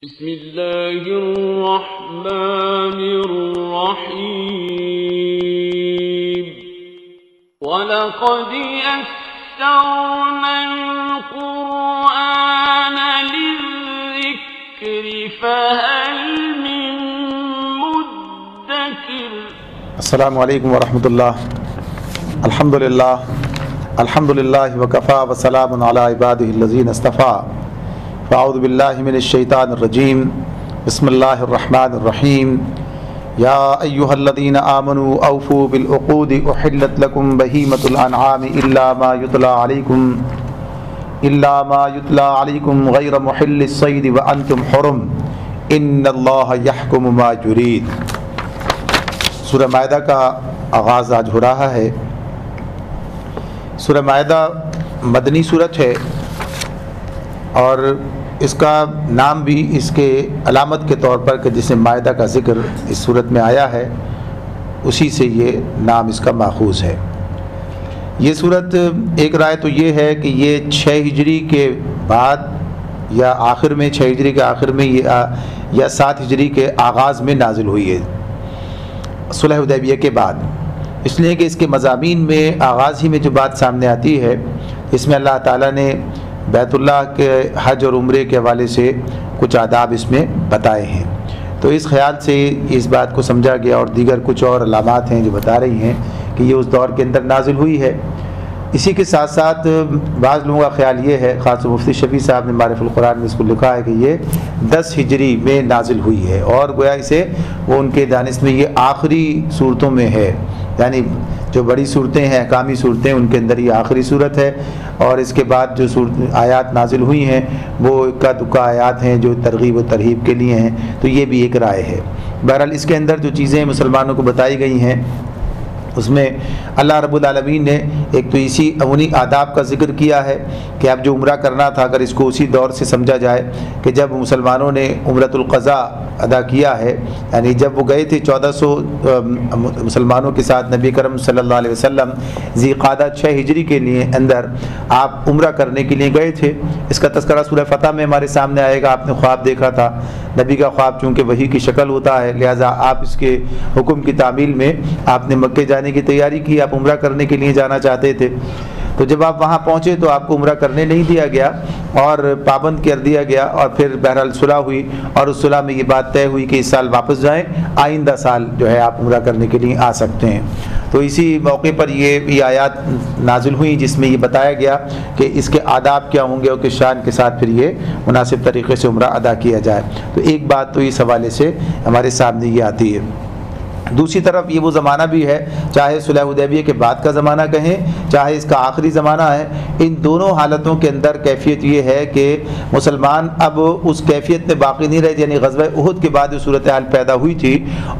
بسم اللہ الرحمن الرحیم وَلَقَدْ يَسَّرْنَا الْقُرْآنَ لِلذِّكْرِ فَهَلْ مِن مُدَّكِرٍ۔ السلام علیکم ورحمۃ اللہ۔ الحمدللہ وکفیٰ وسلام علی عبادہ الذین اصطفیٰ۔ اعوذ باللہ من الشیطان الرجیم، بسم اللہ الرحمن الرحیم۔ یا ایہا الذین آمنوا اوفوا بالعقود احلت لکم بہیمۃ الانعام الا ما یتلی علیکم غیر محل الصید وانتم حرم ان اللہ یحکم ما یرید۔ سورہ مائدہ کا آغاز آج ہو رہا ہے۔ سورہ مائدہ مدنی سورت ہے اور اس کا نام بھی اس کے علامت کے طور پر کہ جس میں مائدہ کا ذکر اس صورت میں آیا ہے اسی سے یہ نام اس کا ماخوذ ہے۔ یہ صورت ایک رائے تو یہ ہے کہ یہ 6 ہجری کے بعد یا آخر میں 6 ہجری کے آخر میں یا 7 ہجری کے آغاز میں نازل ہوئی ہے، صلح حدیبیہ کے بعد، اس لیے کہ اس کے مضامین میں آغاز ہی میں جو بات سامنے آتی ہے اس میں اللہ تعالیٰ نے بیت اللہ کے حج اور عمرے کے حوالے سے کچھ آداب اس میں بتائے ہیں، تو اس خیال سے اس بات کو سمجھا گیا، اور دیگر کچھ اور علامات ہیں جو بتا رہی ہیں کہ یہ اس دور کے اندر نازل ہوئی ہے۔ اسی کے ساتھ ساتھ بعض لوگوں کا خیال یہ ہے، خاص مفتی شفیع صاحب نے معارف القرآن میں اس کو لکھا ہے کہ یہ 10 ہجری میں نازل ہوئی ہے، اور گویا اسے وہ ان کے دانش میں یہ آخری صورتوں میں ہے، یعنی جو بڑی صورتیں ہیں احکامی صورتیں ان کے اندر یہ آخری صورت ہے، اور اس کے بعد جو آیات نازل ہوئی ہیں وہ اکا دکا آیات ہیں جو ترغیب و ترہیب کے لیے ہیں، تو یہ بھی ایک رائے ہے۔ بہرحال اس کے اندر جو چیزیں مسلمانوں کو بتائی گئی ہیں اس میں اللہ رب العالمین نے ایک تو انہی آداب کا ذکر کیا ہے کہ اب جو عمرہ کرنا تھا اگر اس کو اسی دور سے سمجھا جائے کہ جب مسلمانوں نے عمرۃ القضاء ادا کیا ہے، یعنی جب وہ گئے تھے 1400 مسلمانوں کے ساتھ نبی کرم صلی اللہ علیہ وسلم ذی قعدہ 6 ہجری کے لیے اندر آپ عمرہ کرنے کے لیے گئے تھے۔ اس کا تذکرہ سورہ فتح میں ہمارے سامنے آئے گا۔ آپ نے خواب دیکھا تھا، نبی کا خواب چونکہ وحی کی شکل ہوتا ہے لہٰذا آپ اس کے حکم کی تعمیل میں آپ نے مکے جانے کی تیاری کی، آپ عمرہ کرنے کے لیے جانا چاہتے تھے، تو جب آپ وہاں پہنچے تو آپ کو عمرہ کرنے نہیں دیا گیا اور پابند کر دیا گیا، اور پھر بہرحال صلح ہوئی، اور اس صلح میں یہ بات طے ہوئی کہ اس سال واپس جائیں، آئندہ سال جو ہے آپ عمرہ کرنے کے لیے آ سکتے ہیں۔ تو اسی موقع پر یہ آیات نازل ہوئی جس میں یہ بتایا گیا کہ اس کے آداب کیا ہوں گے اور کس شان کے ساتھ پھر یہ مناسب طریقے سے عمرہ ادا کیا جائے۔ تو ایک بات تو اس حوالے سے ہمارے سامنے یہ آتی ہے۔ دوسری طرف یہ وہ زمانہ بھی ہے، چاہے صلح حدیبیہ کے بعد کا زمانہ کہیں چاہے اس کا آخری زمانہ ہے، ان دونوں حالتوں کے اندر کیفیت یہ ہے کہ مسلمان اب اس کیفیت میں باقی نہیں رہے، یعنی غزوہ احد کے بعد جو صورتحال پیدا ہوئی تھی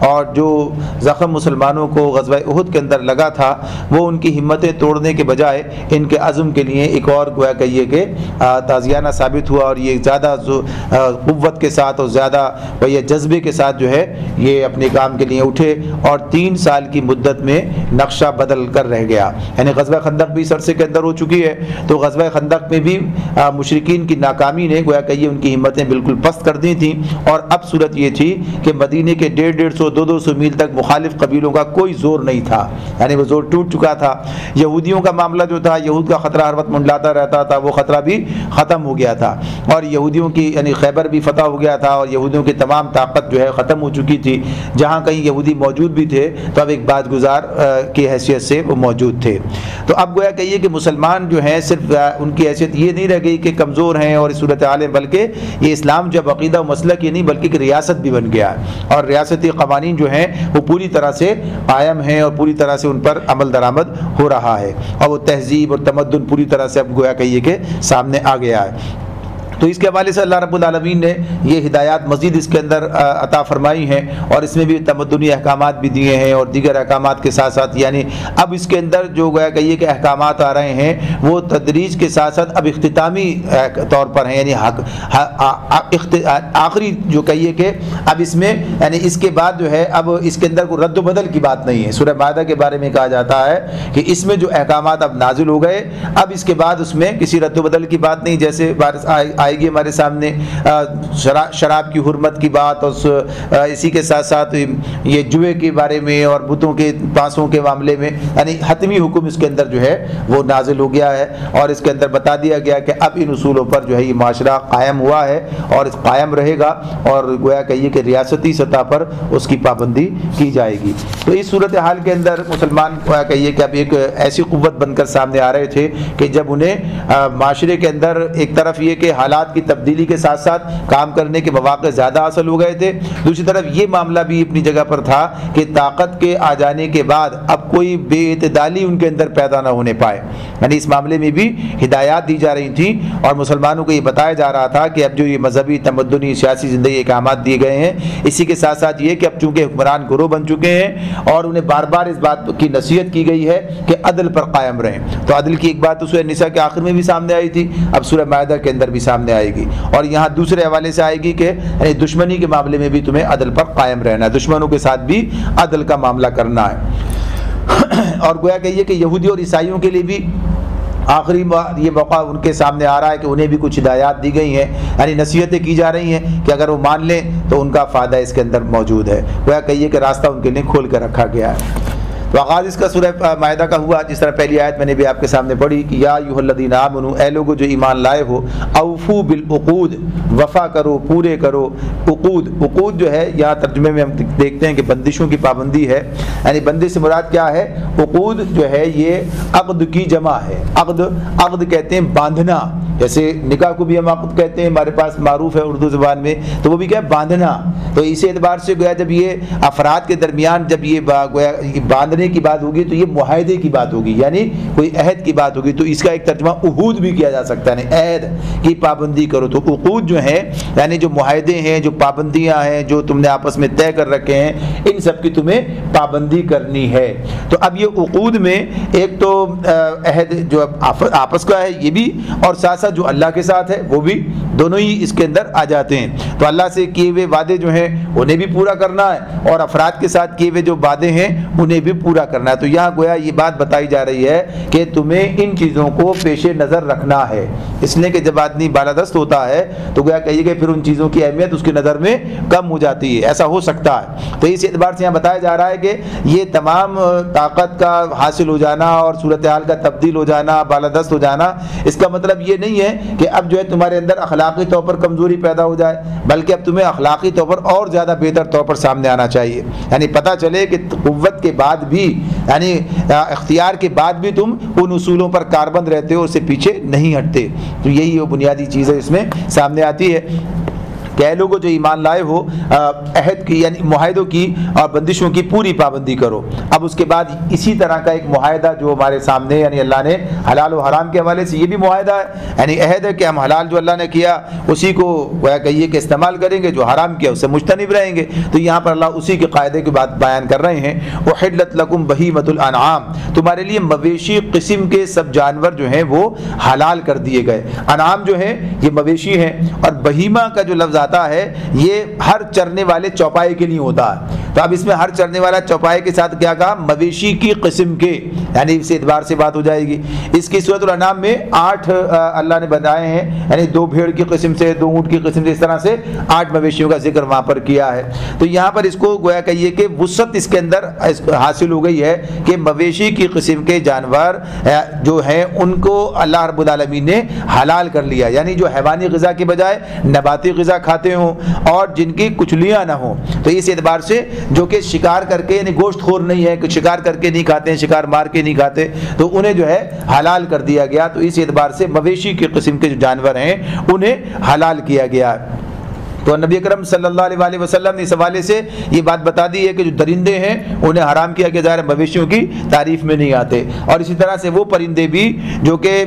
اور جو زخم مسلمانوں کو غزوہ احد کے اندر لگا تھا وہ ان کی ہمتیں توڑنے کے بجائے ان کے عزم کے لیے ایک اور گویا کہیے کہ تازیانہ ثابت ہوا، اور یہ زیادہ قوت کے ساتھ اور زیادہ جذبے کے ساتھ جو ہے یہ اپنے کام کے لیے اٹھے، اور 3 سال کی مدت میں نقشہ بدل کر رہ گیا۔ یعنی غزوہ خندق بھی اس عرصے کے اندر ہو چکی ہے، تو غزوہ خندق میں بھی مشرکین کی ناکامی نے گویا کہ یہ ان کی ہمتیں بالکل پست کر دی تھیں، اور اب صورت یہ تھی کہ مدینے کے 150 200 میل تک مخالف قبیلوں کا کوئی زور نہیں تھا، یعنی وہ زور ٹوٹ چکا تھا۔ یہودیوں کا معاملہ جو تھا، یہود کا خطرہ ہر وقت منڈلاتا رہتا تھا، وہ خطرہ بھی ختم ہو گیا تھا، اور یہودیوں کی یعنی خیبر بھی فتح ہو گیا تھا، اور یہودیوں کی تمام طاقت جو ہے ختم ہو چکی تھی۔ جہاں کہیں یہودی موجود بھی تھے تو اب ایک بات گزار کی حیثیت سے وہ موجود تھے۔ تو اب گویا کہیے کہ مسلمان جو ہیں صرف ان کی حیثیت یہ نہیں رہ گئی کہ کمزور ہیں اور اس صورتحال ہے، بلکہ یہ اسلام جب عقیدہ و مسلک یہ نہیں بلکہ ایک ریاست بھی بن گیا ہے، اور ریاستی قوانین جو ہیں وہ پوری طرح سے قائم ہیں اور پوری طرح سے ان پر عمل درآمد ہو رہا ہے، اور وہ تہذیب اور تمدن پوری طرح سے اب گویا کہیے کہ سامنے آ گیا ہے۔ تو اس کے حوالے سے اللہ رب العالمین نے یہ ہدایات مزید اس کے اندر عطا فرمائی ہیں، اور اس میں بھی تمدنی احکامات بھی دیے ہیں اور دیگر احکامات کے ساتھ ساتھ، یعنی اب اس کے اندر جو گویا کہیے کہ احکامات آ رہے ہیں وہ تدریج کے ساتھ ساتھ اب اختتامی طور پر ہیں، یعنی آخری جو کہیے کہ اب اس میں یعنی اس کے بعد جو ہے اب اس کے اندر کوئی رد و بدل کی بات نہیں ہے۔ سورہ مائدہ کے بارے میں کہا جاتا ہے کہ اس میں جو احکامات اب نازل ہو گئے اب اس کے بعد اس میں کسی رد و بدل کی بات نہیں، جیسے آئے گی ہمارے سامنے، شراب کی حرمت کی بات، اور اسی کے ساتھ ساتھ یہ جوئے کے بارے میں اور بتوں کے پاسوں کے معاملے میں، یعنی حتمی حکم اس کے اندر جو ہے وہ نازل ہو گیا ہے، اور اس کے اندر بتا دیا گیا کہ اب ان اصولوں پر جو ہے یہ معاشرہ قائم ہوا ہے اور قائم رہے گا، اور گویا کہیے کہ ریاستی سطح پر اس کی پابندی کی جائے گی۔ تو اس صورتحال کے اندر مسلمان گویا کہیے کہ اب ایک ایسی قوت بن کر سامنے آ رہے تھے کہ جب انہیں معاشرے کے اندر ایک طرف یہ کہ حالات کی تبدیلی کے ساتھ ساتھ کام کرنے کے مواقع زیادہ حاصل ہو گئے تھے، دوسری طرف یہ معاملہ بھی اپنی جگہ پر تھا کہ طاقت کے آ جانے کے بعد اب کوئی بے اعتدالی ان کے اندر پیدا نہ ہونے پائے، یعنی اس معاملے میں بھی ہدایات دی جا رہی تھیں، اور مسلمانوں کو یہ بتایا جا رہا تھا کہ اب جو یہ مذہبی تمدنی سیاسی زندگی احکامات دیے گئے ہیں، اسی کے ساتھ ساتھ یہ کہ اب چونکہ حکمران گروہ بن چکے ہیں اور انہیں بار بار اس بات کی نصیحت کی گئی ہے کہ عدل پر قائم رہیں، تو عدل کی ایک بات تو سورہ نساء کے آخر میں بھی سامنے آئی تھی، اب سورہ مائدہ کے اندر بھی سامنے آئے گی، اور یہاں دوسرے حوالے سے آئے گی کہ یعنی دشمنی کے معاملے میں بھی تمہیں عدل پر قائم رہنا ہے، دشمنوں کے ساتھ بھی عدل کا معاملہ کرنا ہے۔ اور گویا کہ یہ کہ یہودی اور عیسائیوں کے لیے بھی آخری یہ موقع ان کے سامنے آ رہا ہے کہ انہیں بھی کچھ ہدایات دی گئی ہیں، یعنی نصیحتیں کی جا رہی ہیں کہ اگر وہ مان لیں تو ان کا فائدہ اس کے اندر موجود ہے، گویا کہیے کہ راستہ ان کے لیے کھول کر رکھا گیا ہے۔ تو آغاز اس کا سورہ مائدہ کا ہوا، جس طرح پہلی آیت میں نے بھی آپ کے سامنے پڑھی کہ یا ایھا الذین آمنوا، اے لوگو جو ایمان لائے ہو، اوفوا بالعقود، وفا کرو، پورے کرو عقود۔ عقود جو ہے یہاں ترجمے میں ہم دیکھتے ہیں کہ بندشوں کی پابندی ہے، یعنی بندش سے مراد کیا ہے؟ عقود جو ہے یہ عقد کی جمع ہے، عقد کہتے ہیں باندھنا، جیسے نکاح کو بھی ہم عقد کہتے ہیں، ہمارے پاس معروف ہے اردو زبان میں، تو وہ بھی کیا ہے؟ باندھنا۔ تو اسی اعتبار سے گویا جب یہ افراد کے درمیان جب یہ گویا باندھنے کی بات ہوگی تو یہ معاہدے کی بات ہوگی، یعنی کوئی عہد کی بات ہوگی، تو اس کا ایک ترجمہ عہود بھی کیا جا سکتا ہے، یعنی عہد کی پابندی کرو۔ تو عقود جو ہیں یعنی جو معاہدے ہیں، جو پابندیاں ہیں، جو تم نے آپس میں طے کر رکھے ہیں، ان سب کی تمہیں پابندی کرنی ہے۔ تو اب یہ عقود میں ایک تو عہد جو آپس کا ہے یہ بھی، اور ساتھ ساتھ جو اللہ کے ساتھ ہے وہ بھی، دونوں ہی اس کے اندر آ جاتے ہیں۔ تو اللہ سے کیے ہوئے وعدے جو ہیں انہیں بھی پورا کرنا ہے، اور افراد کے ساتھ کیے ہوئے جو وعدے ہیں انہیں بھی پورا کرنا ہے۔ تو یہاں گویا یہ بات بتائی جا رہی ہے کہ تمہیں ان چیزوں کو پیش نظر رکھنا ہے، اس لیے کہ جب آدمی بالادست ہوتا ہے تو گویا کہیے کہ پھر ان چیزوں کی اہمیت اس کی نظر میں کم ہو جاتی ہے، ایسا ہو سکتا ہے۔ تو اس اعتبار سے یہاں بتایا جا رہا ہے کہ یہ تمام طاقت کا حاصل ہو جانا اور صورتحال کا تبدیل ہو جانا، بالادست ہو جانا، اس کا مطلب یہ نہیں ہے کہ اب جو ہے تمہارے اندر اخلاقی طور پر کمزوری پیدا ہو جائے، بلکہ اب تمہیں اخلاقی طور پر اور زیادہ بہتر طور پر سامنے آنا چاہیے، یعنی پتہ چلے کہ قوت کے بعد بھی، یعنی اختیار کے بعد بھی تم ان اصولوں پر کاربند رہتے ہو، اس سے پیچھے نہیں ہٹتے۔ تو یہی وہ بنیادی چیز ہے اس میں سامنے آتی ہے کہ اے لوگوں جو ایمان لائے ہو، عہد کی یعنی معاہدوں کی اور بندشوں کی پوری پابندی کرو۔ اب اس کے بعد اسی طرح کا ایک معاہدہ جو ہمارے سامنے یعنی اللہ نے حلال و حرام کے حوالے سے یہ بھی معاہدہ ہے، یعنی عہد ہے کہ ہم حلال جو اللہ نے کیا اسی کو کہیے کہ استعمال کریں گے، جو حرام کیا اس سے مجتنب رہیں گے۔ تو یہاں پر اللہ اسی کے قاعدے کی بات بیان کر رہے ہیں، احلت لکم بہیمۃ الانعام، تمہارے لیے مویشی قسم کے سب جانور جو ہیں وہ حلال کر دیے گئے۔ انعام جو ہیں یہ مویشی ہیں، اور بہیمہ کا جو لفظ آتا ہے یہ ہر چرنے والے چوپائے کے لیے ہوتا ہے۔ تو اب اس میں ہر چرنے والا چوپائے کے ساتھ کیا کہا؟ مویشی کی قسم کے، یعنی اس اعتبار سے بات ہو جائے گی۔ اس کی سورۃ الانعام میں 8 اللہ نے بنائے ہیں، یعنی 2 بھیڑ کی قسم سے، 2 اونٹ کی قسم سے، اس طرح سے 8 مویشیوں کا ذکر وہاں پر کیا ہے۔ تو یہاں پر اس کو گویا کہیے کہ وسعت اس کے اندر حاصل ہو گئی ہے کہ مویشی کی قسم کے جانور جو ہیں ان کو اللہ رب العالمین نے حلال کر لیا، یعنی جو حیوانی غذا کے بجائے نباتی غذا کھاتے ہوں اور جن کی کچلیاں نہ ہوں۔ تو اس اعتبار سے جو کہ شکار کر کے یعنی گوشت خور نہیں ہے کہ شکار کر کے نہیں کھاتے ہیں، شکار مار کے نہیں کھاتے، تو انہیں جو ہے حلال کر دیا گیا۔ تو اس اعتبار سے مویشی کی قسم کے جو جانور ہیں انہیں حلال کیا گیا ہے۔ تو نبی اکرم صلی اللہ علیہ وآلہ وسلم نے اس حوالے سے یہ بات بتا دی ہے کہ جو درندے ہیں انہیں حرام کیا کہ ظاہر مویشیوں کی تعریف میں نہیں آتے، اور اسی طرح سے وہ پرندے بھی جو کہ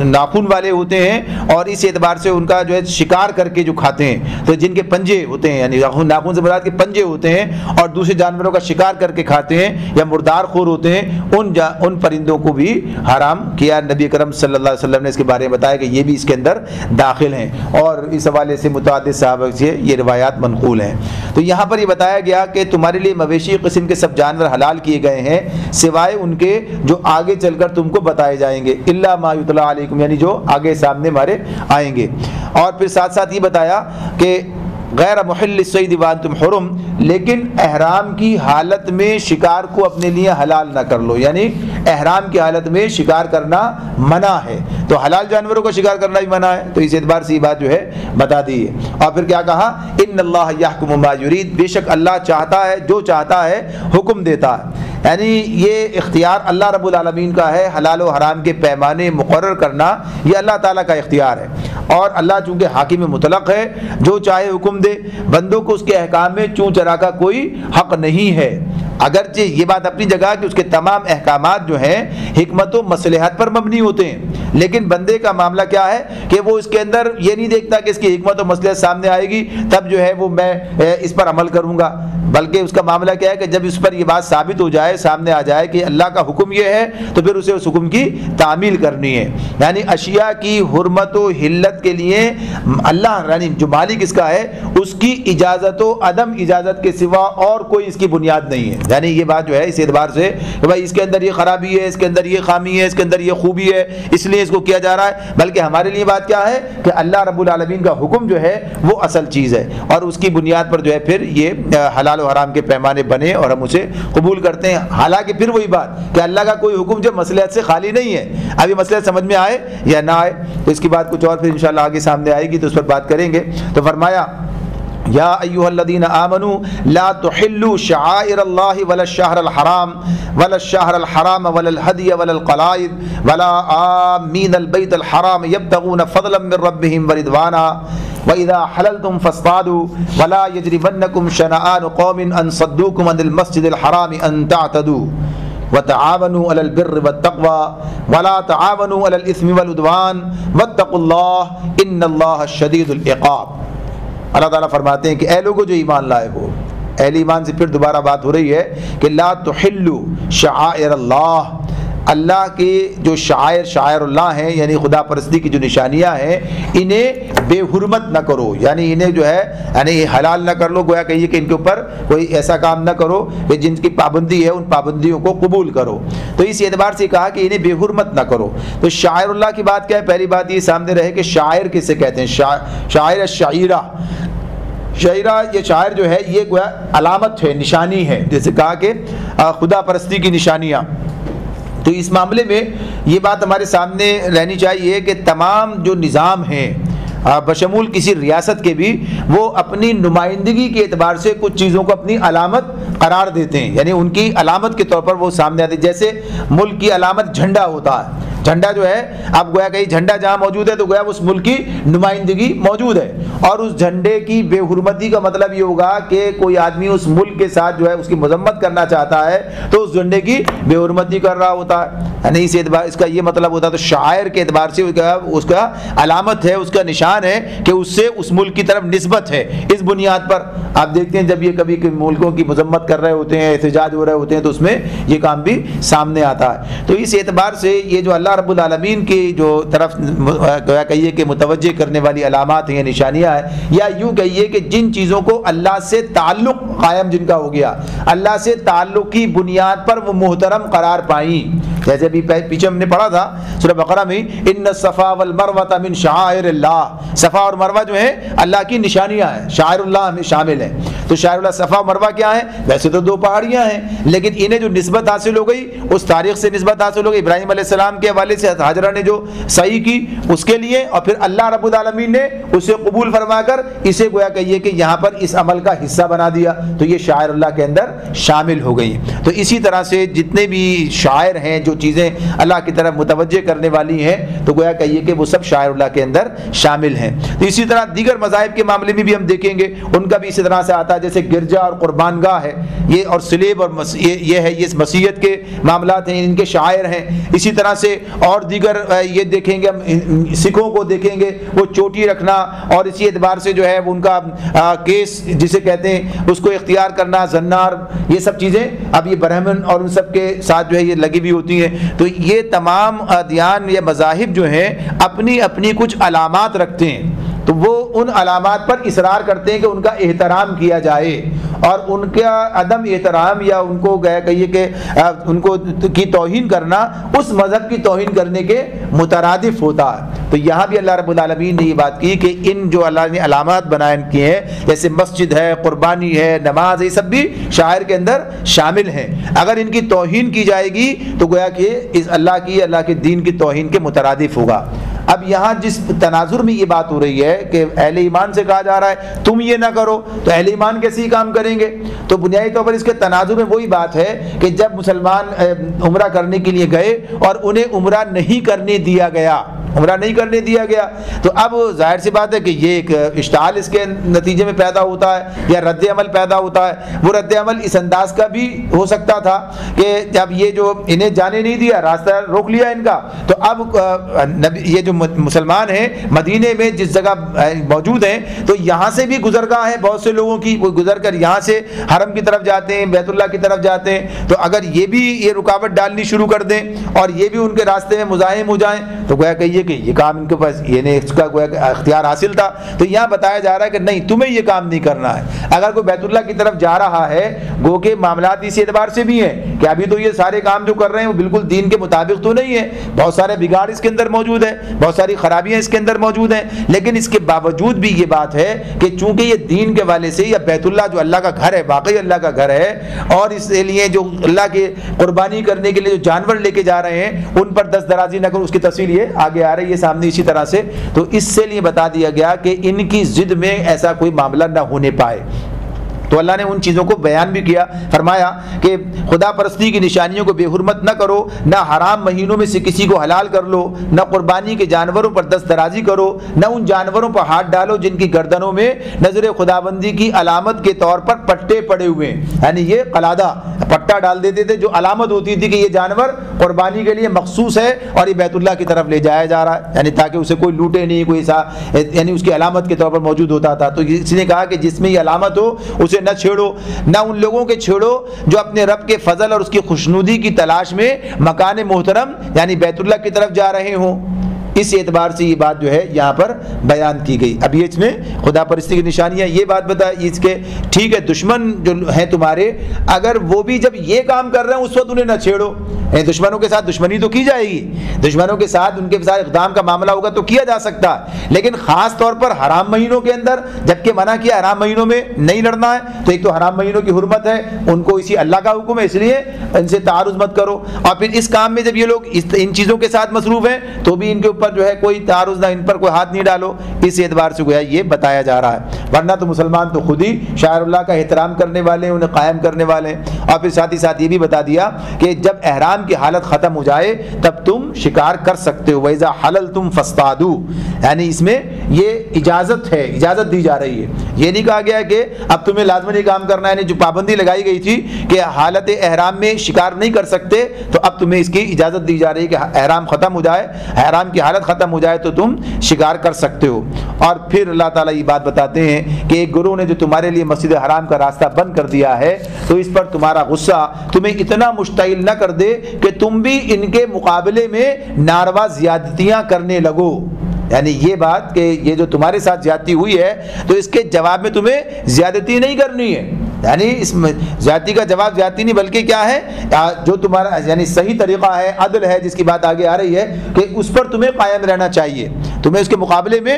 ناخن والے ہوتے ہیں اور اس اعتبار سے ان کا جو ہے شکار کر کے جو کھاتے ہیں، تو جن کے پنجے ہوتے ہیں یعنی ناخن سے مراد کے پنجے ہوتے ہیں اور دوسرے جانوروں کا شکار کر کے کھاتے ہیں یا مردار خور ہوتے ہیں، ان پرندوں کو بھی حرام کیا۔ نبی اکرم صلی اللہ علیہ وسلم نے اس کے بارے میں بتایا کہ یہ بھی اس کے اندر داخل ہیں، اور اس حوالے سے متعدد صحابہ سے یہ روایات منقول ہیں۔ تو یہاں پر یہ بتایا گیا کہ تمہارے لیے مویشی قسم کے سب جانور حلال کیے گئے ہیں سوائے ان کے جو آگے چل کر تم کو بتائے جائیں گے، الا ما یتلا علیکم، یعنی جو آگے سامنے ہمارے آئیں گے۔ اور پھر ساتھ ساتھ یہ بتایا کہ غیر محل الصید وانتم حرم، لیکن احرام کی حالت میں شکار کو اپنے لیے حلال نہ کر لو، یعنی احرام کی حالت میں شکار کرنا منع ہے، تو حلال جانوروں کا شکار کرنا بھی منع ہے، تو اس اعتبار سے یہ بات جو ہے بتا دی ہے۔ اور پھر کیا کہا، ان اللہ یحکم ما یرید، بے شک اللہ چاہتا ہے جو چاہتا ہے حکم دیتا ہے، یعنی یہ اختیار اللہ رب العالمین کا ہے، حلال و حرام کے پیمانے مقرر کرنا یہ اللہ تعالیٰ کا اختیار ہے، اور اللہ چونکہ حاکم مطلق ہے، جو چاہے حکم دے، بندوں کو اس کے احکام میں چوں چرا کا کوئی حق نہیں ہے، اگرچہ یہ بات اپنی جگہ کہ اس کے تمام احکامات جو ہیں حکمت و مصلحت پر مبنی ہوتے ہیں، لیکن بندے کا معاملہ کیا ہے کہ وہ اس کے اندر یہ نہیں دیکھتا کہ اس کی حکمت و مصلحت سامنے آئے گی تب جو ہے وہ میں اس پر عمل کروں گا، بلکہ اس کا معاملہ کیا ہے کہ جب اس پر یہ بات ثابت ہو جائے، سامنے آ جائے کہ اللہ کا حکم یہ ہے، تو پھر اسے اس حکم کی تعمیل کرنی ہے۔ یعنی اشیاء کی حرمت و حلت کے لیے اللہ یعنی جو مالک اس کا ہے اس کی اجازت و عدم اجازت کے سوا اور کوئی اس کی بنیاد نہیں ہے، یعنی یہ بات جو ہے اس اعتبار سے کہ بھائی اس کے اندر یہ خرابی ہے، اس کے اندر یہ خامی ہے، اس کے اندر یہ خوبی ہے، اس لیے اس کو کیا جا رہا ہے، بلکہ ہمارے لیے بات کیا ہے کہ اللہ رب العالمین کا حکم جو ہے وہ اصل چیز ہے، اور اس کی بنیاد پر جو ہے پھر یہ حلال و حرام کے پیمانے بنے اور ہم اسے قبول کرتے ہیں۔ حالانکہ پھر وہی بات کہ اللہ کا کوئی حکم جو مصلحت سے خالی نہیں ہے، اب یہ مصلحت سمجھ میں آئے یا نہ آئے تو اس کی بات کچھ اور پھر انشاءاللہ آگے سامنے آئے گی تو اس پر بات کریں گے۔ تو فرمایا یا ایھا الذین آمنوا لا تحلوا شعائر اللہ ولا الشہر الحرام ولا الشہر الحرام ولا الہدی ولا القلائد ولا آمین البیت الحرام یبتغون فضلا من ربهم ورضوانا وَإِذَا حَلَلْتُمْ فَاصْطَادُوا وَلَا يَجْرِمَنَّكُمْ شَنَآنُ قَوْمٍ أَن صَدُّوكُمْ عَنِ الْمَسْجِدِ الْحَرَامِ أَن تَعْتَدُوا وَتَعَاوَنُوا عَلَى الْبِرِّ وَالتَّقْوَى وَلَا تَعَاوَنُوا عَلَى الْإِثْمِ وَالْعُدْوَانِ وَاتَّقُوا اللَّهَ إِنَّ اللَّهَ شَدِيدُ الْعِقَابِ۔ اللہ تعالیٰ فرماتے ہیں کہ اے لوگو جو ایمان لائے ہو، اہل ایمان سے پھر دوبارہ بات ہو رہی ہے کہ لا تحلوا شعائر اللہ، اللہ کے جو شاعر اللہ ہیں یعنی خدا پرستی کی جو نشانیاں ہیں انہیں بے حرمت نہ کرو، یعنی انہیں جو ہے یعنی حلال نہ کر لو، گویا کہیے کہ ان کے اوپر کوئی ایسا کام نہ کرو کہ جن کی پابندی ہے ان پابندیوں کو قبول کرو، تو اس اعتبار سے کہا کہ انہیں بے حرمت نہ کرو۔ تو شاعر اللہ کی بات کیا ہے، پہلی بات یہ سامنے رہے کہ شاعر کسے کہتے ہیں، شاعر شاعرہ، شاعرہ یہ شاعر جو ہے یہ گویا علامت ہے، نشانی ہے، جیسے کہا کہ خدا پرستی کی نشانیاں۔ تو اس معاملے میں یہ بات ہمارے سامنے رہنی چاہیے کہ تمام جو نظام ہیں بشمول کسی ریاست کے بھی وہ اپنی نمائندگی کے اعتبار سے کچھ چیزوں کو اپنی علامت قرار دیتے ہیں، یعنی ان کی علامت کے طور پر وہ سامنے آتے ہیں، جیسے ملک کی علامت جھنڈا ہوتا ہے، جھنڈا جو ہے اب گویا کہ جھنڈا جہاں موجود ہے تو گویا اس ملک کی نمائندگی موجود ہے، اور اس جھنڈے کی بے حرمتی کا مطلب یہ ہوگا کہ کوئی آدمی اس ملک کے ساتھ جو ہے اس کی مذمت کرنا چاہتا ہے تو اس جھنڈے کی بے حرمتی کر رہا ہوتا ہے، یعنی اس اعتبار اس کا یہ مطلب ہوتا ہے۔ تو شاعر کے اعتبار سے اس کا علامت ہے، اس کا نشان ہے کہ اس سے اس ملک کی طرف نسبت ہے، اس بنیاد پر آپ دیکھتے ہیں جب یہ کبھی ملکوں کی مذمت کر رہے ہوتے ہیں، احتجاج ہو رہے ہوتے ہیں تو اس میں یہ کام بھی سامنے آتا ہے۔ تو اس اعتبار سے یہ جو اللہ رب العالمین کی جو طرف کہیے کہ متوجہ کرنے والی علامات ہیں یا نشانیاں ہیں، یا یوں کہیے کہ جن چیزوں کو اللہ سے تعلق قائم جن کا ہو گیا، اللہ سے تعلق کی بنیاد پر وہ محترم قرار پائیں، جیسے ابھی پیچھے ہم نے پڑھا تھا سورہ بقرہ میں ان الصفا والمروہ من شعائر اللہ، صفا اور مروہ جو ہیں اللہ کی نشانیاں ہیں، شاعر اللہ میں شامل ہیں۔ تو شاعر اللہ صفا اور مروہ کیا ہیں؟ ویسے تو دو پہاڑیاں ہیں لیکن انہیں جو نسبت حاصل ہو گئی اس تاریخ سے نسبت حاصل ہو گئی، ابراہیم علیہ السلام کے حوالے سے حاجرہ نے جو صحیح کی اس کے لیے، اور پھر اللہ رب العالمین نے اسے قبول فرما کر اسے گویا کہیے کہ یہاں پر اس عمل کا حصہ بنا دیا، تو یہ شاعر اللہ کے اندر شامل ہو گئی۔ تو اسی طرح سے جتنے بھی شاعر ہیں جو چیزیں اللہ کی طرف متوجہ کرنے والی ہیں تو گویا کہیے کہ وہ سب شاعر اللہ کے اندر شامل ہیں۔ تو اسی طرح دیگر مذاہب کے معاملے میں بھی ہم دیکھیں گے ان کا بھی اسی طرح سے آتا ہے، جیسے گرجا اور قربان گاہ ہے یہ، اور سلیب اور یہ ہے، یہ مسیحیت کے معاملات ہیں، ان کے شاعر ہیں۔ اسی طرح سے اور دیگر یہ دیکھیں گے ہم سکھوں کو دیکھیں گے وہ چوٹی رکھنا اور اسی اعتبار سے جو ہے ان کا کیس جسے کہتے ہیں اس کو اختیار کرنا، زنار، یہ سب چیزیں اب یہ برہمن اور ان سب کے ساتھ جو ہے یہ لگی ہوئی ہوتی ہیں۔ تو یہ تمام ادیان یا مذاہب جو ہیں اپنی اپنی کچھ علامات رکھتے ہیں، تو وہ ان علامات پر اصرار کرتے ہیں کہ ان کا احترام کیا جائے، اور ان کا عدم احترام یا ان کو کہیے کہ ان کو کی توہین کرنا اس مذہب کی توہین کرنے کے مترادف ہوتا ہے۔ تو یہاں بھی اللہ رب العالمین نے یہ بات کی کہ ان جو اللہ نے علامات بنائے کیے ہیں، جیسے مسجد ہے، قربانی ہے، نماز، یہ سب بھی شاعر کے اندر شامل ہیں، اگر ان کی توہین کی جائے گی تو گویا کہ اس اللہ کے دین کی توہین کے مترادف ہوگا۔ اب یہاں جس تناظر میں یہ بات ہو رہی ہے کہ اہل ایمان سے کہا جا رہا ہے تم یہ نہ کرو، تو اہل ایمان کیسے ہی کام کریں گے؟ تو بنیادی طور پر اس کے تناظر میں وہی بات ہے کہ جب مسلمان عمرہ کرنے کے لیے گئے اور انہیں عمرہ نہیں کرنے دیا گیا تو اب ظاہر سی بات ہے کہ یہ ایک اشتعال اس کے نتیجے میں پیدا ہوتا ہے یا رد عمل پیدا ہوتا ہے۔ وہ رد عمل اس انداز کا بھی ہو سکتا تھا کہ جب یہ جو انہیں جانے نہیں دیا، راستہ روک لیا ان کا، تو اب یہ جو مسلمان ہیں مدینے میں جس جگہ موجود ہیں تو یہاں سے بھی گزرگاہ ہے بہت سے لوگوں کی، کوئی گزر کر یہاں سے حرم کی طرف جاتے ہیں، بیت اللہ کی طرف جاتے ہیں، تو اگر یہ بھی یہ رکاوٹ ڈالنی شروع کر دیں اور یہ بھی ان کے راستے میں مزاحم ہو جائیں تو گویا کہیے کہ یہ کام ان کے پاس اس کا گویا کہ اختیار حاصل تھا۔ تو یہاں بتایا جا رہا ہے کہ نہیں، تمہیں یہ کام نہیں کرنا ہے۔ اگر کوئی بیت اللہ کی طرف جا رہا ہے، گو کہ معاملات اسی اعتبار سے بھی ہیں کہ ابھی تو یہ سارے کام جو کر رہے ہیں وہ بالکل دین کے مطابق تو نہیں ہے، بہت سارے بگاڑ اس کے اندر موجود ہے، بہت ساری خرابیاں اس کے اندر موجود ہیں، لیکن اس کے باوجود بھی یہ بات ہے کہ چونکہ یہ دین کے والے سے یا بیت اللہ جو اللہ کا گھر ہے، واقعی اللہ کا گھر ہے، اور اس لیے جو اللہ کے قربانی کرنے کے لیے جو جانور لے کے جا رہے ہیں ان پر دست درازی نہ کرو، اس کی تفصیل یہ آگے آ رہی ہے سامنے اسی طرح سے۔ تو اس سے لیے بتا دیا گیا کہ ان کی ضد میں ایسا کوئی معاملہ نہ ہونے پائے۔ تو اللہ نے ان چیزوں کو بیان بھی کیا، فرمایا کہ خدا پرستی کی نشانیوں کو بے حرمت نہ کرو، نہ حرام مہینوں میں سے کسی کو حلال کر لو، نہ قربانی کے جانوروں پر دست درازی کرو، نہ ان جانوروں پر ہاتھ ڈالو جن کی گردنوں میں نظر خداوندی کی علامت کے طور پر پٹے پڑے ہوئے ہیں۔ یعنی یہ قلادہ پٹا ڈال دیتے تھے جو علامت ہوتی تھی کہ یہ جانور قربانی کے لیے مخصوص ہے اور یہ بیت اللہ کی طرف لے جایا جا رہا ہے، یعنی تاکہ اسے کوئی لوٹے نہیں، کوئی یعنی اس کی علامت کے طور پر موجود ہوتا تھا۔ تو اس نے کہا کہ جس میں یہ علامت ہو اسے نہ چھیڑو، نہ ان لوگوں کے چھیڑو جو اپنے رب کے فضل اور اس کی خوشنودی کی تلاش میں مکان محترم یعنی بیت اللہ کی طرف جا رہے ہوں۔ اس اعتبار سے یہ بات جو ہے یہاں پر بیان کی گئی۔ اب یہ اس میں خدا پرستی کی نشانیاں یہ بات بتائی اس کے، ٹھیک ہے دشمن جو ہیں تمہارے، اگر وہ بھی جب یہ کام کر رہے ہیں اس وقت انہیں نہ چھیڑو، دشمنوں کے ساتھ دشمنی تو کی جائے گی، دشمنوں کے ساتھ ان کے ساتھ اقدام کا معاملہ ہوگا تو کیا جا سکتا ہے، لیکن خاص طور پر حرام مہینوں کے اندر جبکہ منع کیا حرام مہینوں میں نہیں لڑنا ہے، تو ایک تو حرام مہینوں کی حرمت ہے، ان کو اسی اللہ کا حکم ہے، اس لیے ان سے تعارض مت کرو، اور پھر اس کام میں جب یہ لوگ ان چیزوں کے ساتھ مصروف ہیں تو بھی ان کے اوپر جو ہے کوئی تعارض نہ، ان پر کوئی ہاتھ نہیں ڈالو، اس اعتبار سے گویا یہ بتایا جا رہا ہے۔ ورنہ تو مسلمان تو خود ہی شاعر اللہ کا احترام کرنے والے ہیں، انہیں قائم کرنے والے ہیں، اور پھر ساتھ ہی ساتھ یہ بھی بتا دیا کہ جب احرام کی حالت ختم ہو جائے تب تم شکار کر سکتے ہو، وَإِذَا حَلَلْتُمْ فَاصْطَادُوا، یعنی اس میں یہ اجازت ہے، اجازت دی جا رہی ہے، یہ نہیں کہا گیا کہ اب تمہیں لازمی کام کرنا ہے، یعنی جو پابندی لگائی گئی تھی کہ حالت احرام میں شکار نہیں کر سکتے تو اب تمہیں اس کی اجازت دی جا رہی ہے کہ احرام ختم ہو جائے، احرام کی حالت ختم ہو جائے تو تم شکار کر سکتے ہو۔ اور پھر اللہ تعالیٰ یہ بات بتاتے ہیں کہ ایک گروہ نے جو تمہارے لیے مسجد حرام کا راستہ بند کر دیا ہے تو اس پر تمہارا غصہ تمہیں اتنا مشتعل نہ کر دے کہ تم بھی ان کے مقابلے میں ناروا زیادتیاں کرنے لگو، یعنی یہ بات کہ یہ جو تمہارے ساتھ زیادتی ہوئی ہے تو اس کے جواب میں تمہیں زیادتی نہیں کرنی ہے، یعنی اس زیادتی کا جواب زیادتی نہیں بلکہ کیا ہے جو تمہارا یعنی صحیح طریقہ ہے، عدل ہے، جس کی بات آگے آ رہی ہے کہ اس پر تمہیں قائم رہنا چاہیے، تمہیں اس کے مقابلے میں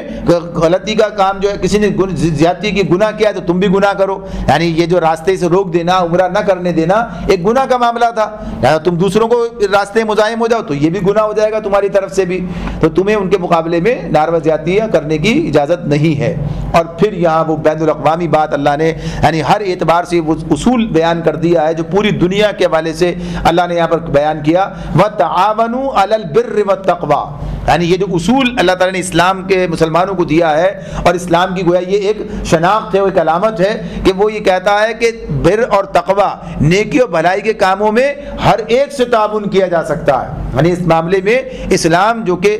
غلطی کا کام جو ہے کسی نے زیادتی کی گناہ کیا ہے تو تم بھی گناہ کرو، یعنی یہ جو راستے سے روک دینا، عمرہ نہ کرنے دینا ایک گناہ کا معاملہ تھا، یعنی تم دوسروں کو راستے مزاحم ہو جاؤ تو یہ بھی گناہ ہو جائے گا تمہاری طرف سے بھی، تو تمہیں ان کے مقابلے میں ناروا زیادتیاں کرنے کی اجازت نہیں ہے۔ اور پھر یہاں وہ بین الاقوامی بات اللہ نے یعنی ہر اعتبار سے وہ اصول بیان کر دیا ہے جو پوری دنیا کے حوالے سے اللہ نے یہاں پر بیان کیا، وَتَعَاوَنُوا عَلَى الْبِرِّ وَالتَّقْوَى، یعنی یہ جو اصول اللہ تعالیٰ نے اسلام کے مسلمانوں کو دیا ہے اور اسلام کی گویا یہ ایک شناخت ہے، وہ ایک علامت ہے کہ وہ یہ کہتا ہے کہ بر اور تقوی، نیکی اور بھلائی کے کاموں میں ہر ایک سے تعاون کیا جا سکتا ہے، یعنی اس معاملے میں اسلام جو کہ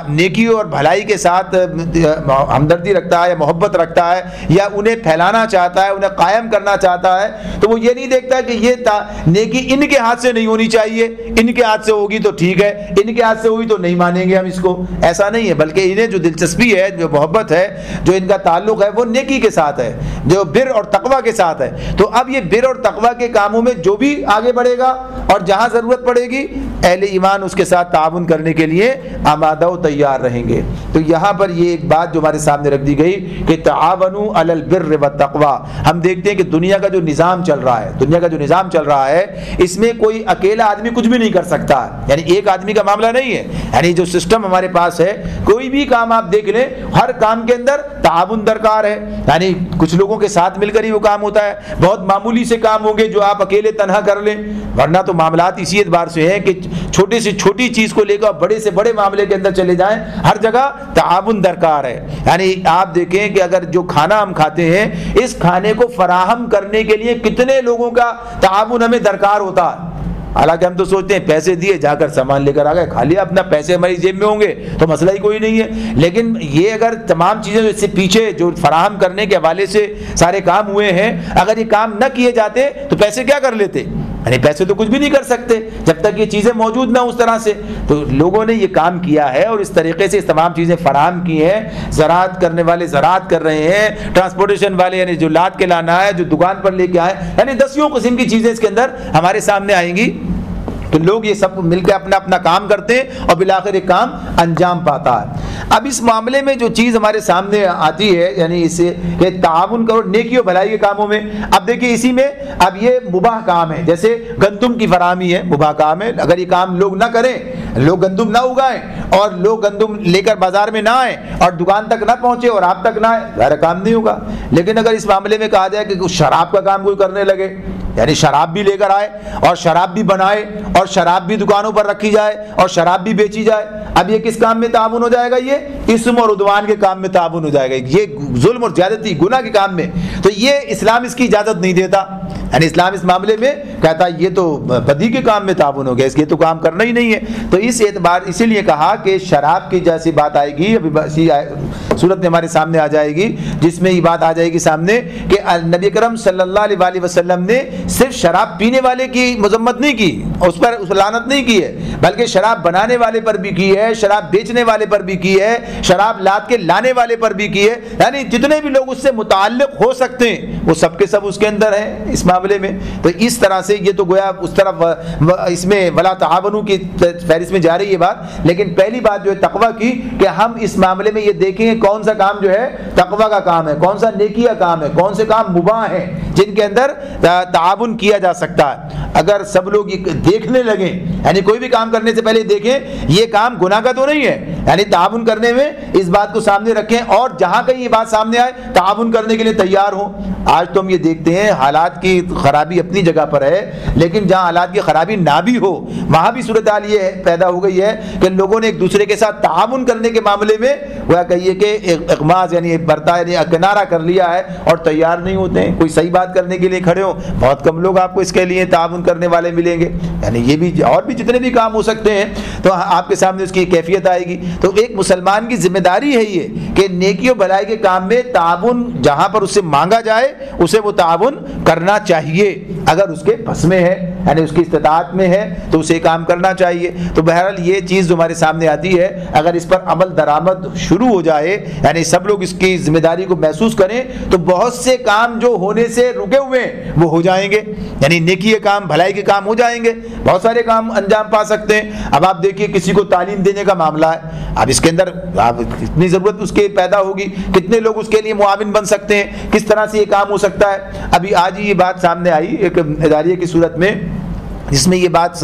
نیکی اور بھلائی کے ساتھ ہمدردی رکھتا ہے یا محبت رکھتا ہے یا انہیں پھیلانا چاہتا ہے، انہیں قائم کرنا چاہتا ہے، تو وہ یہ نہیں دیکھتا کہ یہ نیکی ان کے ہاتھ سے نہیں ہونی چاہیے، ان کے ہاتھ سے ہوگی تو ٹھیک ہے، ان کے ہاتھ سے ہوگی تو نہیں مانیں گے ہم اس کو، ایسا نہیں ہے، بلکہ انہیں جو دلچسپی ہے، جو محبت ہے، جو ان کا تعلق ہے وہ نیکی کے ساتھ ہے، جو بر اور تقوی کے ساتھ ہے۔ تو اب یہ بر اور تقوی کے کاموں میں جو بھی آگے بڑھے گا اور جہاں ضرورت پڑے گی اہل ایمان اس کے ساتھ تعاون کرنے کے لیے آمادہ و تیار رہیں گے۔ تو یہاں پر یہ ایک بات جو ہمارے سامنے رکھ دی گئی کہ تعاونوا علی البر والتقوی۔ ہم دیکھتے ہیں کہ دنیا کا جو نظام چل رہا ہے اس میں کوئی اکیلا آدمی کچھ بھی نہیں کر سکتا، یعنی ایک آدمی کا معاملہ نہیں ہے، یعنی جو سسٹم ہمارے پاس ہے، کوئی بھی کام آپ دیکھ لیں، ہر کام کے اندر تعاون درکار ہے، یعنی کچھ لوگوں کے ساتھ مل کر ہی وہ کام ہوتا ہے۔ بہت معمولی سے کام ہوں گے جو آپ اکیلے تنہا کر لیں، ورنہ تو معاملات اسی اعتبار سے ہیں کہ چھوٹے سے چھوٹی چیز کو لے کر بڑے سے بڑے معاملے کے اندر چلے جائیں، ہر جگہ تعاون درکار ہے۔ یعنی آپ دیکھیں کہ اگر جو کھانا ہم کھاتے ہیں اس کھانے کو فراہم کرنے کے لیے کتنے لوگوں کا تعاون ہمیں درکار ہوتا ہے۔ حالانکہ ہم تو سوچتے ہیں پیسے دیے جا کر سامان لے کر آ گئے، کھا لیا اپنا، پیسے ہماری جیب میں ہوں گے تو مسئلہ ہی کوئی نہیں ہے۔ لیکن یہ اگر تمام چیزیں اس سے پیچھے جو فراہم کرنے کے حوالے سے سارے کام ہوئے ہیں، اگر یہ کام نہ کیے جاتے تو پیسے کیا کر لیتے؟ یعنی پیسے تو کچھ بھی نہیں کر سکتے جب تک یہ چیزیں موجود نہ اس طرح سے۔ تو لوگوں نے یہ کام کیا ہے اور اس طریقے سے اس تمام چیزیں فراہم کی ہیں۔ زراعت کرنے والے زراعت کر رہے ہیں، ٹرانسپورٹیشن والے یعنی جو لاد کے لانا ہے، جو دکان پر لے کے آئے، یعنی دسیوں قسم کی چیزیں اس کے اندر ہمارے سامنے آئیں گی۔ تو لوگ یہ سب مل کے اپنا اپنا کام کرتے ہیں اور بالآخر ایک کام انجام پاتا ہے۔ اب اس معاملے میں جو چیز ہمارے سامنے آتی ہے یعنی اسے کہ تعاون کرو نیکی و بھلائی کے کاموں میں۔ اب دیکھیے اسی میں اب یہ مباح کام ہے، جیسے گندم کی فراہمی ہے، مباح کام ہے۔ اگر یہ کام لوگ نہ کریں، لوگ گندم نہ اگائیں اور لوگ گندم لے کر بازار میں نہ آئیں اور دکان تک نہ پہنچے اور آپ تک نہ آئے، ظاہر کام نہیں ہوگا۔ لیکن اگر اس معاملے میں کہا جائے کہ شراب کا کام کوئی کرنے لگے، یعنی شراب بھی لے کر آئے اور شراب بھی بنائے اور شراب بھی دکانوں پر رکھی جائے اور شراب بھی بیچی جائے، اب یہ کس کام میں تعاون ہو جائے گا؟ یہ اسم اور عدوان کے کام میں تعاون ہو جائے گا، یہ ظلم اور زیادتی گناہ کے کام میں۔ تو یہ اسلام اس کی اجازت نہیں دیتا، یعنی اسلام اس معاملے میں کہتا ہے یہ تو بدی کے کام میں تعاون ہو گیا، اس کے تو کام کرنا ہی نہیں ہے۔ تو اس اعتبار اسی لیے کہا کہ شراب کی جیسی بات آئے گی، ابھی صورت میں ہمارے سامنے آ جائے گی جس میں یہ بات آ جائے گی سامنے کہ نبی کرم صلی اللہ علیہ وسلم نے صرف شراب پینے والے کی مذمت نہیں کی، اس پر لعنت نہیں کی ہے، بلکہ شراب بنانے والے پر بھی کی ہے، شراب بیچنے والے پر بھی کی ہے، شراب لاد کے لانے والے پر بھی کی ہے، یعنی جتنے بھی لوگ اس سے متعلق ہو سکتے ہیں وہ سب کے سب اس کے اندر ہیں اس معاملے میں۔ تو اس طرح سے یہ تو گویا اس طرف اس میں ولا تعاونوا کی فہرست میں جا رہی ہے بات، لیکن پہلی بات جو ہے تقویٰ کی کہ ہم اس معاملے میں یہ دیکھیں کہ کون سا کام جو ہے تقویٰ کا کام ہے، کون سا نیکی کا کام ہے، کون سے کام مباح ہیں جن کے اندر تعاون کیا جا سکتا ہے۔ اگر سب لوگ یہ دیکھنے لگیں، یعنی کوئی بھی کام کرنے سے پہلے دیکھیں یہ کام گناہ کا تو نہیں ہے، یعنی تعاون کرنے میں اس بات کو سامنے رکھیں اور جہاں کہیں یہ بات سامنے آئے تعاون کرنے کے لیے تیار ہوں۔ آج تو ہم یہ دیکھتے ہیں حالات کی خرابی اپنی جگہ پر ہے، لیکن جہاں حالات کی خرابی نہ بھی ہو وہاں بھی صورتحال یہ پیدا ہو گئی ہے کہ لوگوں نے ایک دوسرے کے ساتھ تعاون کرنے کے معاملے میں وہ کہیے کہ اغماز یعنی برتا یعنی کنارہ کر لیا ہے اور تیار نہیں ہوتے ہیں۔ کوئی صحیح بات کرنے کے لیے کھڑے ہو، بہت کم لوگ آپ کو اس کے لیے تعاون کرنے والے ملیں گے، یعنی یہ بھی اور بھی جتنے بھی کام ہو سکتے ہیں تو آپ کے سامنے اس کی کیفیت آئے گی۔ تو ایک مسلمان کی ذمہ داری ہے یہ کہ نیکی و بھلائی کے کام میں تعاون جہاں پر اس سے مانگا جائے اسے وہ تعاون کرنا چاہیے، اگر اس کے بس میں ہے یعنی اس کی استطاعت میں ہے تو اسے کام کرنا چاہیے۔ تو بہرحال یہ چیز جو ہمارے سامنے آتی ہے اگر اس پر عمل درآمد شروع ہو جائے، یعنی سب لوگ اس کی ذمہ داری کو محسوس کریں تو بہت سے کام جو ہونے سے رکے ہوئے ہیں وہ ہو جائیں گے، یعنی نیکی کے کام بھلائی کے کام ہو جائیں گے، بہت سارے کام انجام پا سکتے ہیں۔ اب آپ دیکھیے کسی کو تعلیم دینے کا معاملہ ہے، اب اس کے اندر کتنی ضرورت اس کے پیدا ہوگی، کتنے لوگ اس کے لیے معاون بن سکتے ہیں، کس طرح سے یہ کام ہو سکتا ہے۔ ابھی آج ہی یہ بات سامنے آئی ایک اداریے کی صورت میں جس میں یہ بات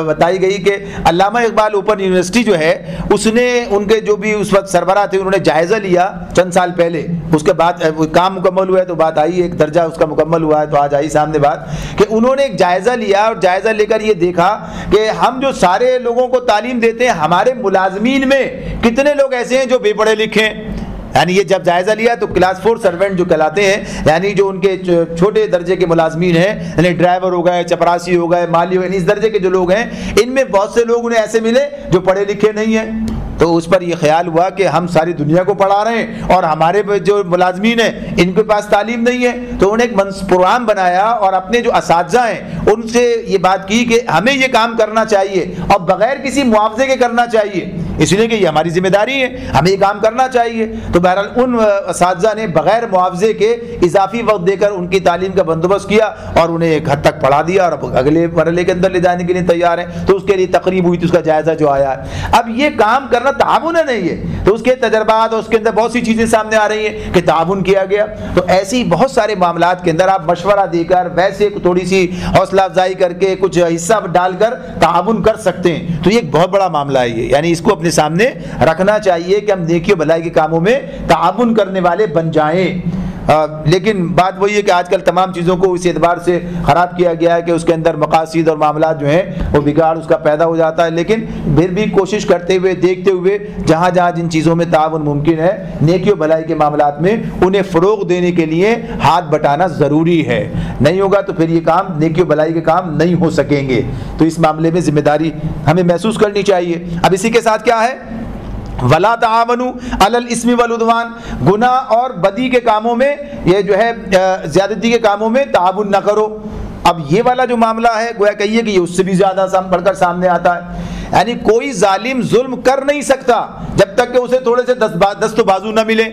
بتائی گئی کہ علامہ اقبال اوپن یونیورسٹی جو ہے اس نے ان کے جو بھی اس وقت سربراہ تھے انہوں نے جائزہ لیا چند سال پہلے، اس کے بعد کام مکمل ہوا ہے تو بات آئی، ایک درجہ اس کا مکمل ہوا ہے تو آج آئی سامنے بات کہ انہوں نے ایک جائزہ لیا اور جائزہ لے کر یہ دیکھا کہ ہم جو سارے لوگوں کو تعلیم دیتے ہیں ہمارے ملازمین میں کتنے لوگ ایسے ہیں جو بے پڑھے لکھے ہیں۔ یعنی یہ جب جائزہ لیا تو کلاس 4 سرونٹ جو کہلاتے ہیں، یعنی جو ان کے چھوٹے درجے کے ملازمین ہیں، یعنی ڈرائیور ہو گئے، چپراسی ہو گئے، مالی ہو گئے، اس درجے کے جو لوگ ہیں ان میں بہت سے لوگ انہیں ایسے ملے جو پڑھے لکھے نہیں ہیں۔ تو اس پر یہ خیال ہوا کہ ہم ساری دنیا کو پڑھا رہے ہیں اور ہمارے جو ملازمین ہیں ان کے پاس تعلیم نہیں ہے، تو انہوں نے ایک پروگرام بنایا اور اپنے جو اساتذہ ہیں ان سے یہ بات کی کہ ہمیں یہ کام کرنا چاہیے اور بغیر کسی معاوضے کے کرنا چاہیے۔ اس لیے کہ یہ ہماری ذمہ داری ہے, ہمیں یہ کام کرنا چاہیے. تو بہرحال ان اساتذہ نے بغیر معاوضے کے اضافی وقت دے کر ان کی تعلیم کا بندوبست کیا اور انہیں ایک حد تک پڑھا دیا, اور اب اگلے مرحلے کے اندر لے جانے کے لیے تیار ہیں. تو اس کے لیے تقریب ہوئی تھی, اس کا جائزہ جو آیا ہے. اب یہ کام کرنا تعاون نہیں ہے, تو اس کے تجربات اور اس کے اندر بہت سی چیزیں سامنے آ رہی ہیں کہ تعاون کیا گیا. تو ایسی بہت سارے معاملات کے اندر آپ مشورہ دے کر, ویسے تھوڑی سی حوصلہ افزائی کر کے, کچھ حصہ ڈال کر تعاون کر سکتے ہیں. تو یہ ایک بہت بڑا معاملہ ہے یہ, یعنی اس کو اپنے سامنے رکھنا چاہیے کہ ہم نیکی و بھلائی کے کاموں میں تعاون کرنے والے بن جائیں. لیکن بات وہی ہے کہ آج کل تمام چیزوں کو اس اعتبار سے خراب کیا گیا ہے کہ اس کے اندر مقاصد اور معاملات جو ہیں وہ بگاڑ اس کا پیدا ہو جاتا ہے. لیکن پھر بھی کوشش کرتے ہوئے, دیکھتے ہوئے, جہاں جہاں جن چیزوں میں تعاون ممکن ہے نیکی و بھلائی کے معاملات میں انہیں فروغ دینے کے لیے ہاتھ بٹانا ضروری ہے. نہیں ہوگا تو پھر یہ کام, نیکی و بھلائی کے کام نہیں ہو سکیں گے. تو اس معاملے میں ذمہ داری ہمیں محسوس کرنی چاہیے. اب اسی کے ساتھ کیا ہے, ولا تعاونوا علی الاسم والعدوان, گناہ اور بدی کے کاموں میں, یہ جو ہے زیادتی کے کاموں میں تعاون نہ کرو. اب یہ والا جو معاملہ ہے گویا کہیے کہ یہ اس سے بھی زیادہ بڑھ کر سامنے آتا ہے. یعنی کوئی ظالم ظلم کر نہیں سکتا جب تک کہ اسے تھوڑے سے دست و بازو نہ ملے.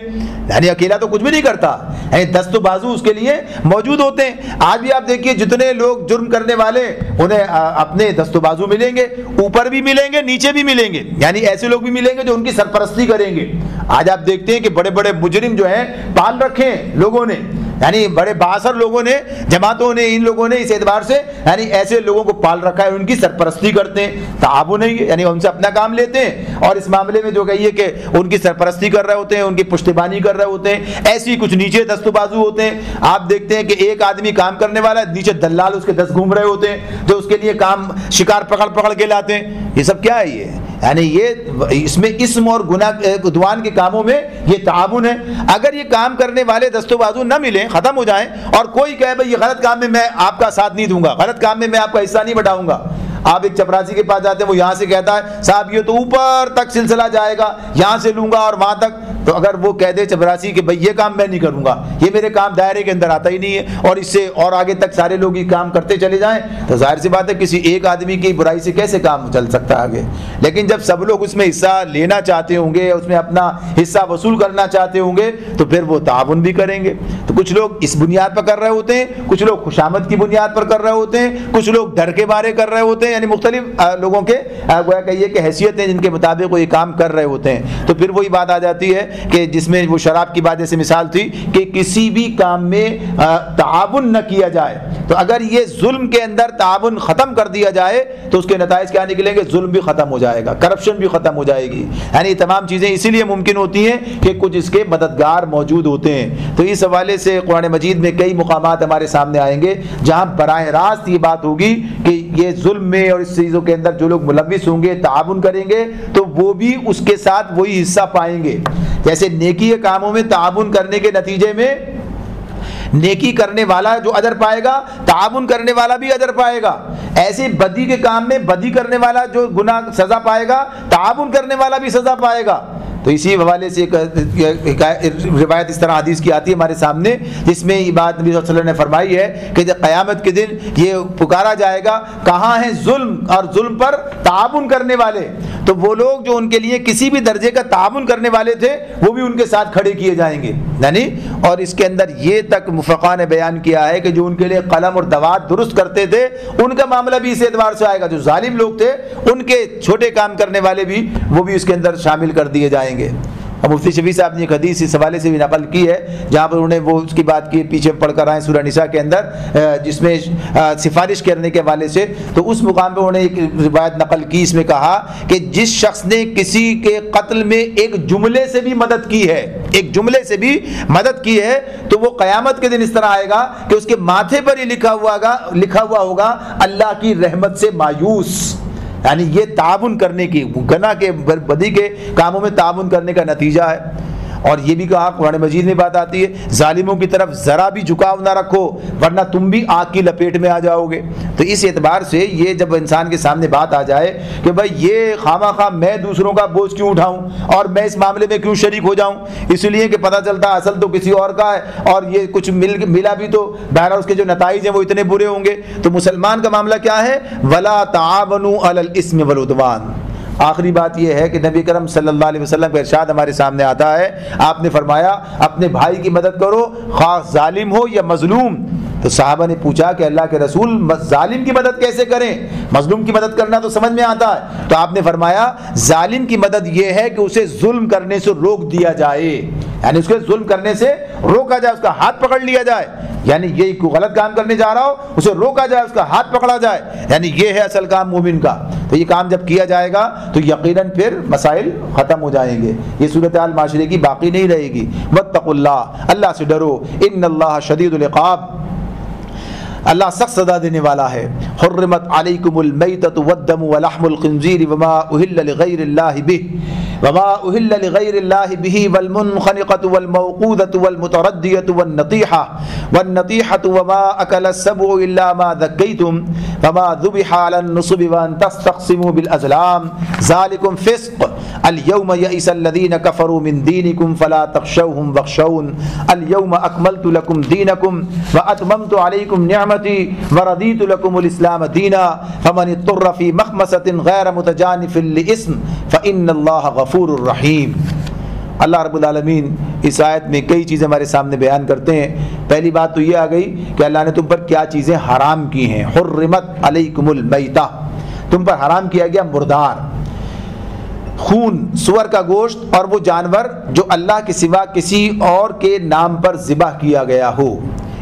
یعنی اکیلا تو کچھ بھی نہیں کرتا, یعنی دست و بازو اس کے لیے موجود ہوتے ہیں. آج بھی آپ دیکھیے جتنے لوگ جرم کرنے والے, انہیں اپنے دست و بازو ملیں گے, اوپر بھی ملیں گے, نیچے بھی ملیں گے. یعنی ایسے لوگ بھی ملیں گے جو ان کی سرپرستی کریں گے. آج آپ دیکھتے ہیں کہ بڑے بڑے مجرم جو ہیں پال رکھے ہیں لوگوں نے, یعنی بڑے بااثر لوگوں نے, جماعتوں نے, ان لوگوں نے اس اعتبار سے یعنی ایسے لوگوں کو پال رکھا ہے, ان کی سرپرستی کرتے ہیں. تعاون نہیں ہے, یعنی ان سے اپنا کام لیتے ہیں اور اس معاملے میں جو کہیے کہ ان کی سرپرستی کر رہے ہوتے ہیں, ان کی پشتیبانی کر رہے ہوتے ہیں. ایسی کچھ نیچے دست و بازو ہوتے ہیں. آپ دیکھتے ہیں کہ ایک آدمی کام کرنے والا ہے, نیچے دلال اس کے 10 گھوم رہے ہوتے ہیں جو اس کے لیے کام شکار پکڑ کے لاتے ہیں. یہ سب کیا ہے یہ, یعنی یہ اس میں اسم اور گناہ عدوان کے کاموں میں یہ تعاون ہے. اگر یہ کام کرنے والے دست و بازو نہ ملیں, ختم ہو جائیں, اور کوئی کہے بھائی یہ غلط کام میں آپ کا ساتھ نہیں دوں گا, غلط کام میں آپ کا حصہ نہیں بٹاؤں گا. آپ ایک چپراسی کے پاس جاتے ہیں, وہ یہاں سے کہتا ہے صاحب یہ تو اوپر تک سلسلہ جائے گا, یہاں سے لوں گا اور وہاں تک. تو اگر وہ کہہ دے چپراسی کہ بھائی یہ کام میں نہیں کروں گا, یہ میرے کام دائرے کے اندر آتا ہی نہیں ہے, اور اس سے اور آگے تک سارے لوگ یہ کام کرتے چلے جائیں, تو ظاہر سی بات ہے کسی ایک آدمی کی برائی سے کیسے کام چل سکتا ہے آگے. لیکن جب سب لوگ اس میں حصہ لینا چاہتے ہوں گے, اس میں اپنا حصہ وصول کرنا چاہتے ہوں گے, تو پھر وہ تعاون بھی کریں گے. تو کچھ لوگ اس بنیاد پر کر رہے ہوتے ہیں, کچھ لوگ خوشامد کی بنیاد پر کر رہے ہوتے ہیں, کچھ لوگ ڈر کے بارے کر رہے ہوتے ہیں. یعنی مختلف لوگوں کے گویا کہیے کہ حیثیت ہیں جن کے مطابق وہ یہ کام کر رہے ہوتے ہیں. تو پھر وہی بات آ جاتی ہے کہ جس میں وہ شراب کی بات جیسے مثال تھی کہ کسی بھی کام میں تعاون نہ کیا جائے. تو اگر یہ ظلم کے اندر تعاون ختم کر دیا جائے تو اس کے نتائج کیا نکلیں گے, ظلم بھی ختم ہو جائے گا, کرپشن بھی ختم ہو جائے گی. یعنی تمام چیزیں اسی لیے ممکن ہوتی ہیں کہ کچھ اس کے مددگار موجود ہوتے ہیں. تو اس حوالے سے قرآن مجید میں کئی مقامات ہمارے سامنے آئیں گے جہاں براہ راست یہ بات ہوگی کہ یہ ظلم میں اور اس چیزوں کے اندر جو لوگ ملوث ہوں گے, تعاون کریں گے, تو وہ بھی اس کے ساتھ وہی حصہ پائیں گے. جیسے نیکی کے کاموں میں تعاون کرنے کے نتیجے میں نیکی کرنے والا جو اجر پائے گا, تعاون کرنے والا بھی اجر پائے گا. ایسے بدی کے کام میں بدی کرنے والا جو گناہ سزا پائے گا, تعاون کرنے والا بھی سزا پائے گا. تو اسی حوالے سے ایک روایت اس طرح حدیث کی آتی ہے ہمارے سامنے, جس میں یہ بات نبی صلی اللہ علیہ وسلم نے فرمائی ہے کہ جب قیامت کے دن یہ پکارا جائے گا, کہاں ہیں ظلم اور ظلم پر تعاون کرنے والے, تو وہ لوگ جو ان کے لیے کسی بھی درجے کا تعاون کرنے والے تھے وہ بھی ان کے ساتھ کھڑے کیے جائیں گے. یعنی اور اس کے اندر یہ تک مفقہ نے بیان کیا ہے کہ جو ان کے لیے قلم اور دوات درست کرتے تھے ان کا معاملہ بھی اس اعتبار سے آئے گا. جو ظالم لوگ تھے ان کے چھوٹے کام کرنے والے بھی وہ بھی اس کے اندر شامل کر دیے جائیں گے. اب مفتی شفیع صاحب نے ایک حدیث اس حوالے سے بھی نقل کی ہے جہاں پر انہوں نے وہ اس کی بات کی, پیچھے پڑھ کر آئے سورہ نساء کے اندر, جس میں سفارش کرنے کے حوالے سے. تو اس مقام پہ انہوں نے ایک روایت نقل کی, اس میں کہا کہ جس شخص نے کسی کے قتل میں ایک جملے سے بھی مدد کی ہے, ایک جملے سے بھی مدد کی ہے, تو وہ قیامت کے دن اس طرح آئے گا کہ اس کے ماتھے پر ہی لکھا ہوا ہوگا اللہ کی رحمت سے مایوس. یعنی یہ تعاون کرنے کی, گناہ کے بدی کے کاموں میں تعاون کرنے کا نتیجہ ہے. اور یہ بھی کہا قرآن مجید میں بات آتی ہے ظالموں کی طرف ذرا بھی جھکاؤ نہ رکھو ورنہ تم بھی آگ کی لپیٹ میں آ جاؤ گے. تو اس اعتبار سے یہ جب انسان کے سامنے بات آ جائے کہ بھائی یہ خواہ میں دوسروں کا بوجھ کیوں اٹھاؤں اور میں اس معاملے میں کیوں شریک ہو جاؤں, اس لیے کہ پتہ چلتا اصل تو کسی اور کا ہے اور یہ کچھ ملا بھی تو بہرحال اس کے جو نتائج ہیں وہ اتنے برے ہوں گے. تو مسلمان کا معاملہ کیا ہے, ولا تعاونوا علی الاسم والعدوان, آخری بات یہ ہے کہ نبی کرم صلی اللہ علیہ وسلم کا ارشاد ہمارے سامنے آتا ہے، آپ نے فرمایا اپنے بھائی کی مدد کرو خواہ ظالم ہو یا مظلوم۔ تو صحابہ نے پوچھا کہ اللہ کے رسول ظالم کی مدد کیسے کریں، مظلوم کی مدد کرنا تو سمجھ میں آتا ہے، تو آپ نے فرمایا ظالم کی مدد یہ ہے کہ اسے ظلم کرنے سے روک دیا جائے، یعنی اس کے ظلم کرنے سے روکا جائے، اس کا ہاتھ پکڑ لیا جائے، یعنی یہ کوئی غلط کام کرنے جا رہا ہو اسے روکا جائے، اس کا ہاتھ پکڑا جائے، یعنی یہ ہے اصل کام مومن کا۔ تو یہ کام جب کیا جائے گا تو یقیناً پھر مسائل ختم ہو جائیں گے، یہ صورتحال معاشرے کی باقی نہیں رہے گی۔ واتقوا اللہ، اللہ سے ڈرو، ان اللہ شدید العقاب، اللہ سخت سزا دینے والا ہے۔ حرمت علیکم المیتۃ والدم ولحم الخنزیر وما اہل لغیر اللہ بہ والمنخنقۃ والموقوذۃ والمتردیۃ والنطیحۃ وما اکل السبع الا ما ذکیتم وما ذبح علی النصب وان تستقسموا بالازلام ذلکم فسق اليوم یئس الذین کفروا من دینکم فلا تخشوهم واخشون اليوم اکملت لکم دینکم واتممت علیکم نعمتی ورضیت لکم الاسلام دینا فمن اضطر فی مخمصۃ غیر متجانف لإثم فإن اللہ غفور الرحیم۔ اللہ رب العالمین اس آیت میں کئی چیزیں ہمارے سامنے بیان کرتے ہیں۔ پہلی بات تو یہ آ گئی کہ اللہ نے تم پر کیا چیزیں حرام کی ہیں۔ حرمت علیکم المیتہ، تم پر حرام کیا گیا مردار، خون، سور کا گوشت اور وہ جانور جو اللہ کے سوا کسی اور کے نام پر ذبح کیا گیا ہو۔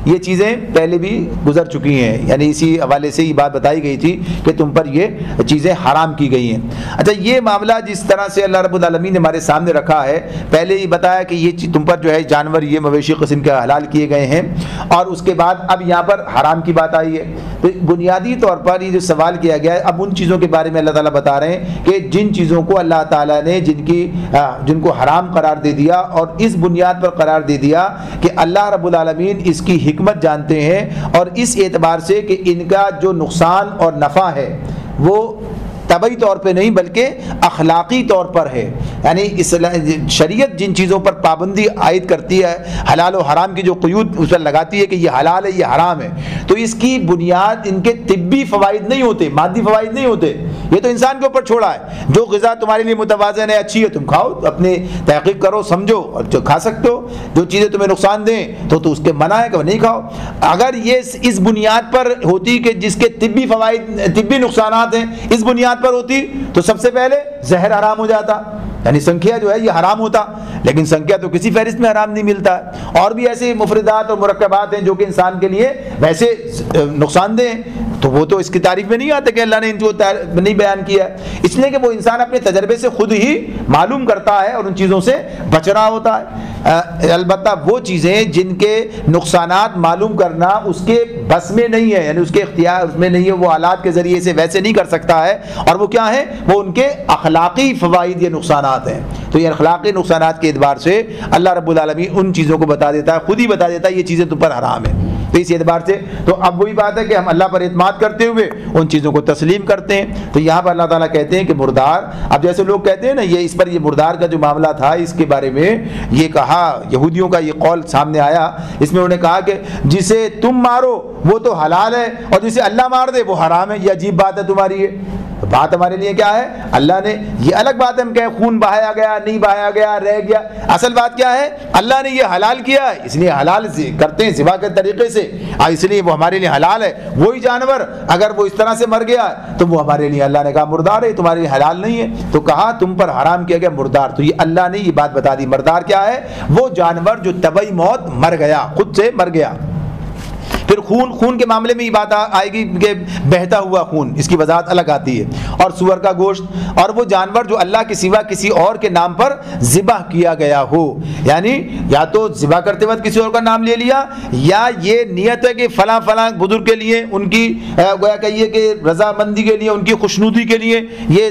یہ چیزیں پہلے بھی گزر چکی ہیں، یعنی اسی حوالے سے یہ بات بتائی گئی تھی کہ تم پر یہ چیزیں حرام کی گئی ہیں۔ اچھا، یہ معاملہ جس طرح سے اللہ رب العالمین نے ہمارے سامنے رکھا ہے، پہلے یہ بتایا کہ یہ تم پر جو ہے جانور یہ مویشی قسم کے حلال کیے گئے ہیں، اور اس کے بعد اب یہاں پر حرام کی بات آئی ہے۔ تو بنیادی طور پر یہ جو سوال کیا گیا ہے، اب ان چیزوں کے بارے میں اللہ تعالیٰ بتا رہے ہیں کہ جن چیزوں کو اللہ تعالیٰ نے جن کو حرام قرار دے دیا، اور اس بنیاد پر قرار دے دیا کہ اللہ رب العالمین اس کی حکمت جانتے ہیں، اور اس اعتبار سے کہ ان کا جو نقصان اور نفع ہے وہ طبعی طور پہ نہیں بلکہ اخلاقی طور پر ہے، یعنی شریعت جن چیزوں پر پابندی عائد کرتی ہے، حلال و حرام کی جو قیود اس پر لگاتی ہے کہ یہ حلال ہے یہ حرام ہے، تو اس کی بنیاد ان کے طبی فوائد نہیں ہوتے، مادی فوائد نہیں ہوتے، یہ تو انسان کے اوپر چھوڑا ہے۔ جو غذا تمہارے لیے متوازن ہے، اچھی ہے، تم کھاؤ، اپنے تحقیق کرو، سمجھو، اور جو کھا سکتے ہو۔ جو چیزیں تمہیں نقصان دیں تو اس کے منع ہے کہ وہ نہیں کھاؤ۔ اگر یہ اس بنیاد پر ہوتی کہ جس کے طبی فوائد، طبی نقصانات ہیں، اس بنیاد پر ہوتی تو سب سے پہلے زہر حرام ہو جاتا، یعنی سنکھیا جو ہے یہ حرام ہوتا، لیکن سنکھیا تو کسی فہرست میں حرام نہیں ملتا ہے۔ اور بھی ایسے مفردات اور مرکبات ہیں جو کہ انسان کے لیے ویسے نقصان دہ ہیں، تو وہ تو اس کی تعریف میں نہیں آتا کہ اللہ نے ان کو نہیں بیان کیا ہے، اس لیے کہ وہ انسان اپنے تجربے سے خود ہی معلوم کرتا ہے اور ان چیزوں سے بچ رہا ہوتا ہے۔ البتہ وہ چیزیں جن کے نقصانات معلوم کرنا اس کے بس میں نہیں ہے، یعنی اس کے اختیار میں نہیں ہے، وہ آلات کے ذریعے سے ویسے نہیں کر سکتا ہے، اور وہ کیا ہے، وہ ان کے اخلاقی فوائد یا نقصانات ہیں۔ تو یہ اخلاقی نقصانات کے اعتبار سے اللہ رب العالمین ان چیزوں کو بتا دیتا ہے، خود ہی بتا دیتا ہے یہ چیزیں تم پر حرام ہیں۔ تو اس اعتبار سے تو اب وہی بات ہے کہ ہم اللہ پر اعتماد کرتے ہوئے ان چیزوں کو تسلیم کرتے ہیں۔ تو یہاں پر اللہ تعالیٰ کہتے ہیں کہ مردار، اب جیسے لوگ کہتے ہیں نا، یہ اس پر یہ مردار کا جو معاملہ تھا، اس کے بارے میں یہ کہا، یہودیوں کا یہ قول سامنے آیا، اس میں انہوں نے کہا کہ جسے تم مارو وہ تو حلال ہے اور جسے اللہ مار دے وہ حرام ہے۔ یہ عجیب بات ہے تمہاری، یہ بات ہمارے لیے کیا ہے؟ اللہ نے یہ الگ بات ہے، ہم کہیں خون بہایا گیا، نہیں بہایا گیا، رہ گیا، اصل بات کیا ہے؟ اللہ نے یہ حلال کیا ہے، اس لیے حلال کرتے ہیں ذبح کے طریقے سے، اس لیے وہ ہمارے لیے حلال ہے۔ وہی جانور اگر وہ اس طرح سے مر گیا تو وہ ہمارے لیے، اللہ نے کہا مردار ہے، تمہارے لیے حلال نہیں ہے، تو کہا تم پر حرام کیا گیا مردار۔ تو یہ اللہ نے یہ بات بتا دی، مردار کیا ہے؟ وہ جانور جو طبعی موت مر گیا، خود سے مر گیا۔ پھر خون کے معاملے میں یہ بات آئے گی کہ بہتا ہوا خون، اس کی وضاحت الگ آتی ہے، اور سور کا گوشت، اور وہ جانور جو اللہ کے سوا کسی اور کے نام پر ذبح کیا گیا ہو، یعنی یا تو ذبح کرتے وقت کسی اور کا نام لے لیا، یا یہ نیت ہے کہ فلاں فلاں بزرگ کے لیے، ان کی گویا کہیے کہ رضامندی کے لیے، ان کی خوشنودی کے لیے یہ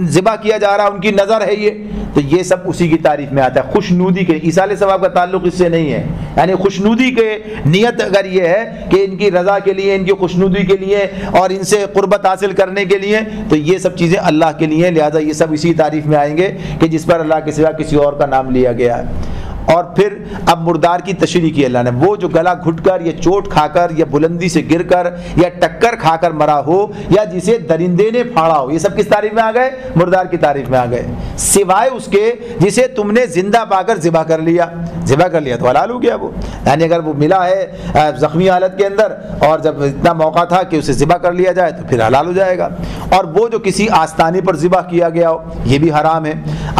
ذبح کیا جا رہا، ان کی نظر ہے یہ، تو یہ سب اسی کی تعریف میں آتا ہے۔ خوشنودی کے، ایصال ثواب کا تعلق اس سے نہیں ہے، یعنی خوشنودی کے نیت اگر یہ ہے کہ ان کی رضا کے لیے، ان کی خوشنودی کے لیے اور ان سے قربت حاصل کرنے کے لیے، تو یہ سب چیزیں اللہ کے لیے، لہذا یہ سب اسی تعریف میں آئیں گے کہ جس پر اللہ کے سوا کسی اور کا نام لیا گیا ہے۔ اور پھر اب مردار کی تشریح کی اللہ نے، وہ جو گلا گھٹ کر یا چوٹ کھا کر یا بلندی سے گر کر یا ٹکر کھا کر مرا ہو یا جسے درندے نے پھاڑا ہو، یہ سب کس تعریف میں آ گئے؟ مردار کی تعریف میں آ گئے، سوائے اس کے جسے تم نے زندہ پا کر ذبح کر لیا تو حلال ہو گیا وہ، یعنی اگر وہ ملا ہے زخمی حالت کے اندر اور جب اتنا موقع تھا کہ اسے ذبح کر لیا جائے تو پھر حلال ہو جائے گا۔ اور وہ جو کسی آستانے پر ذبح کیا گیا ہو یہ بھی حرام ہے۔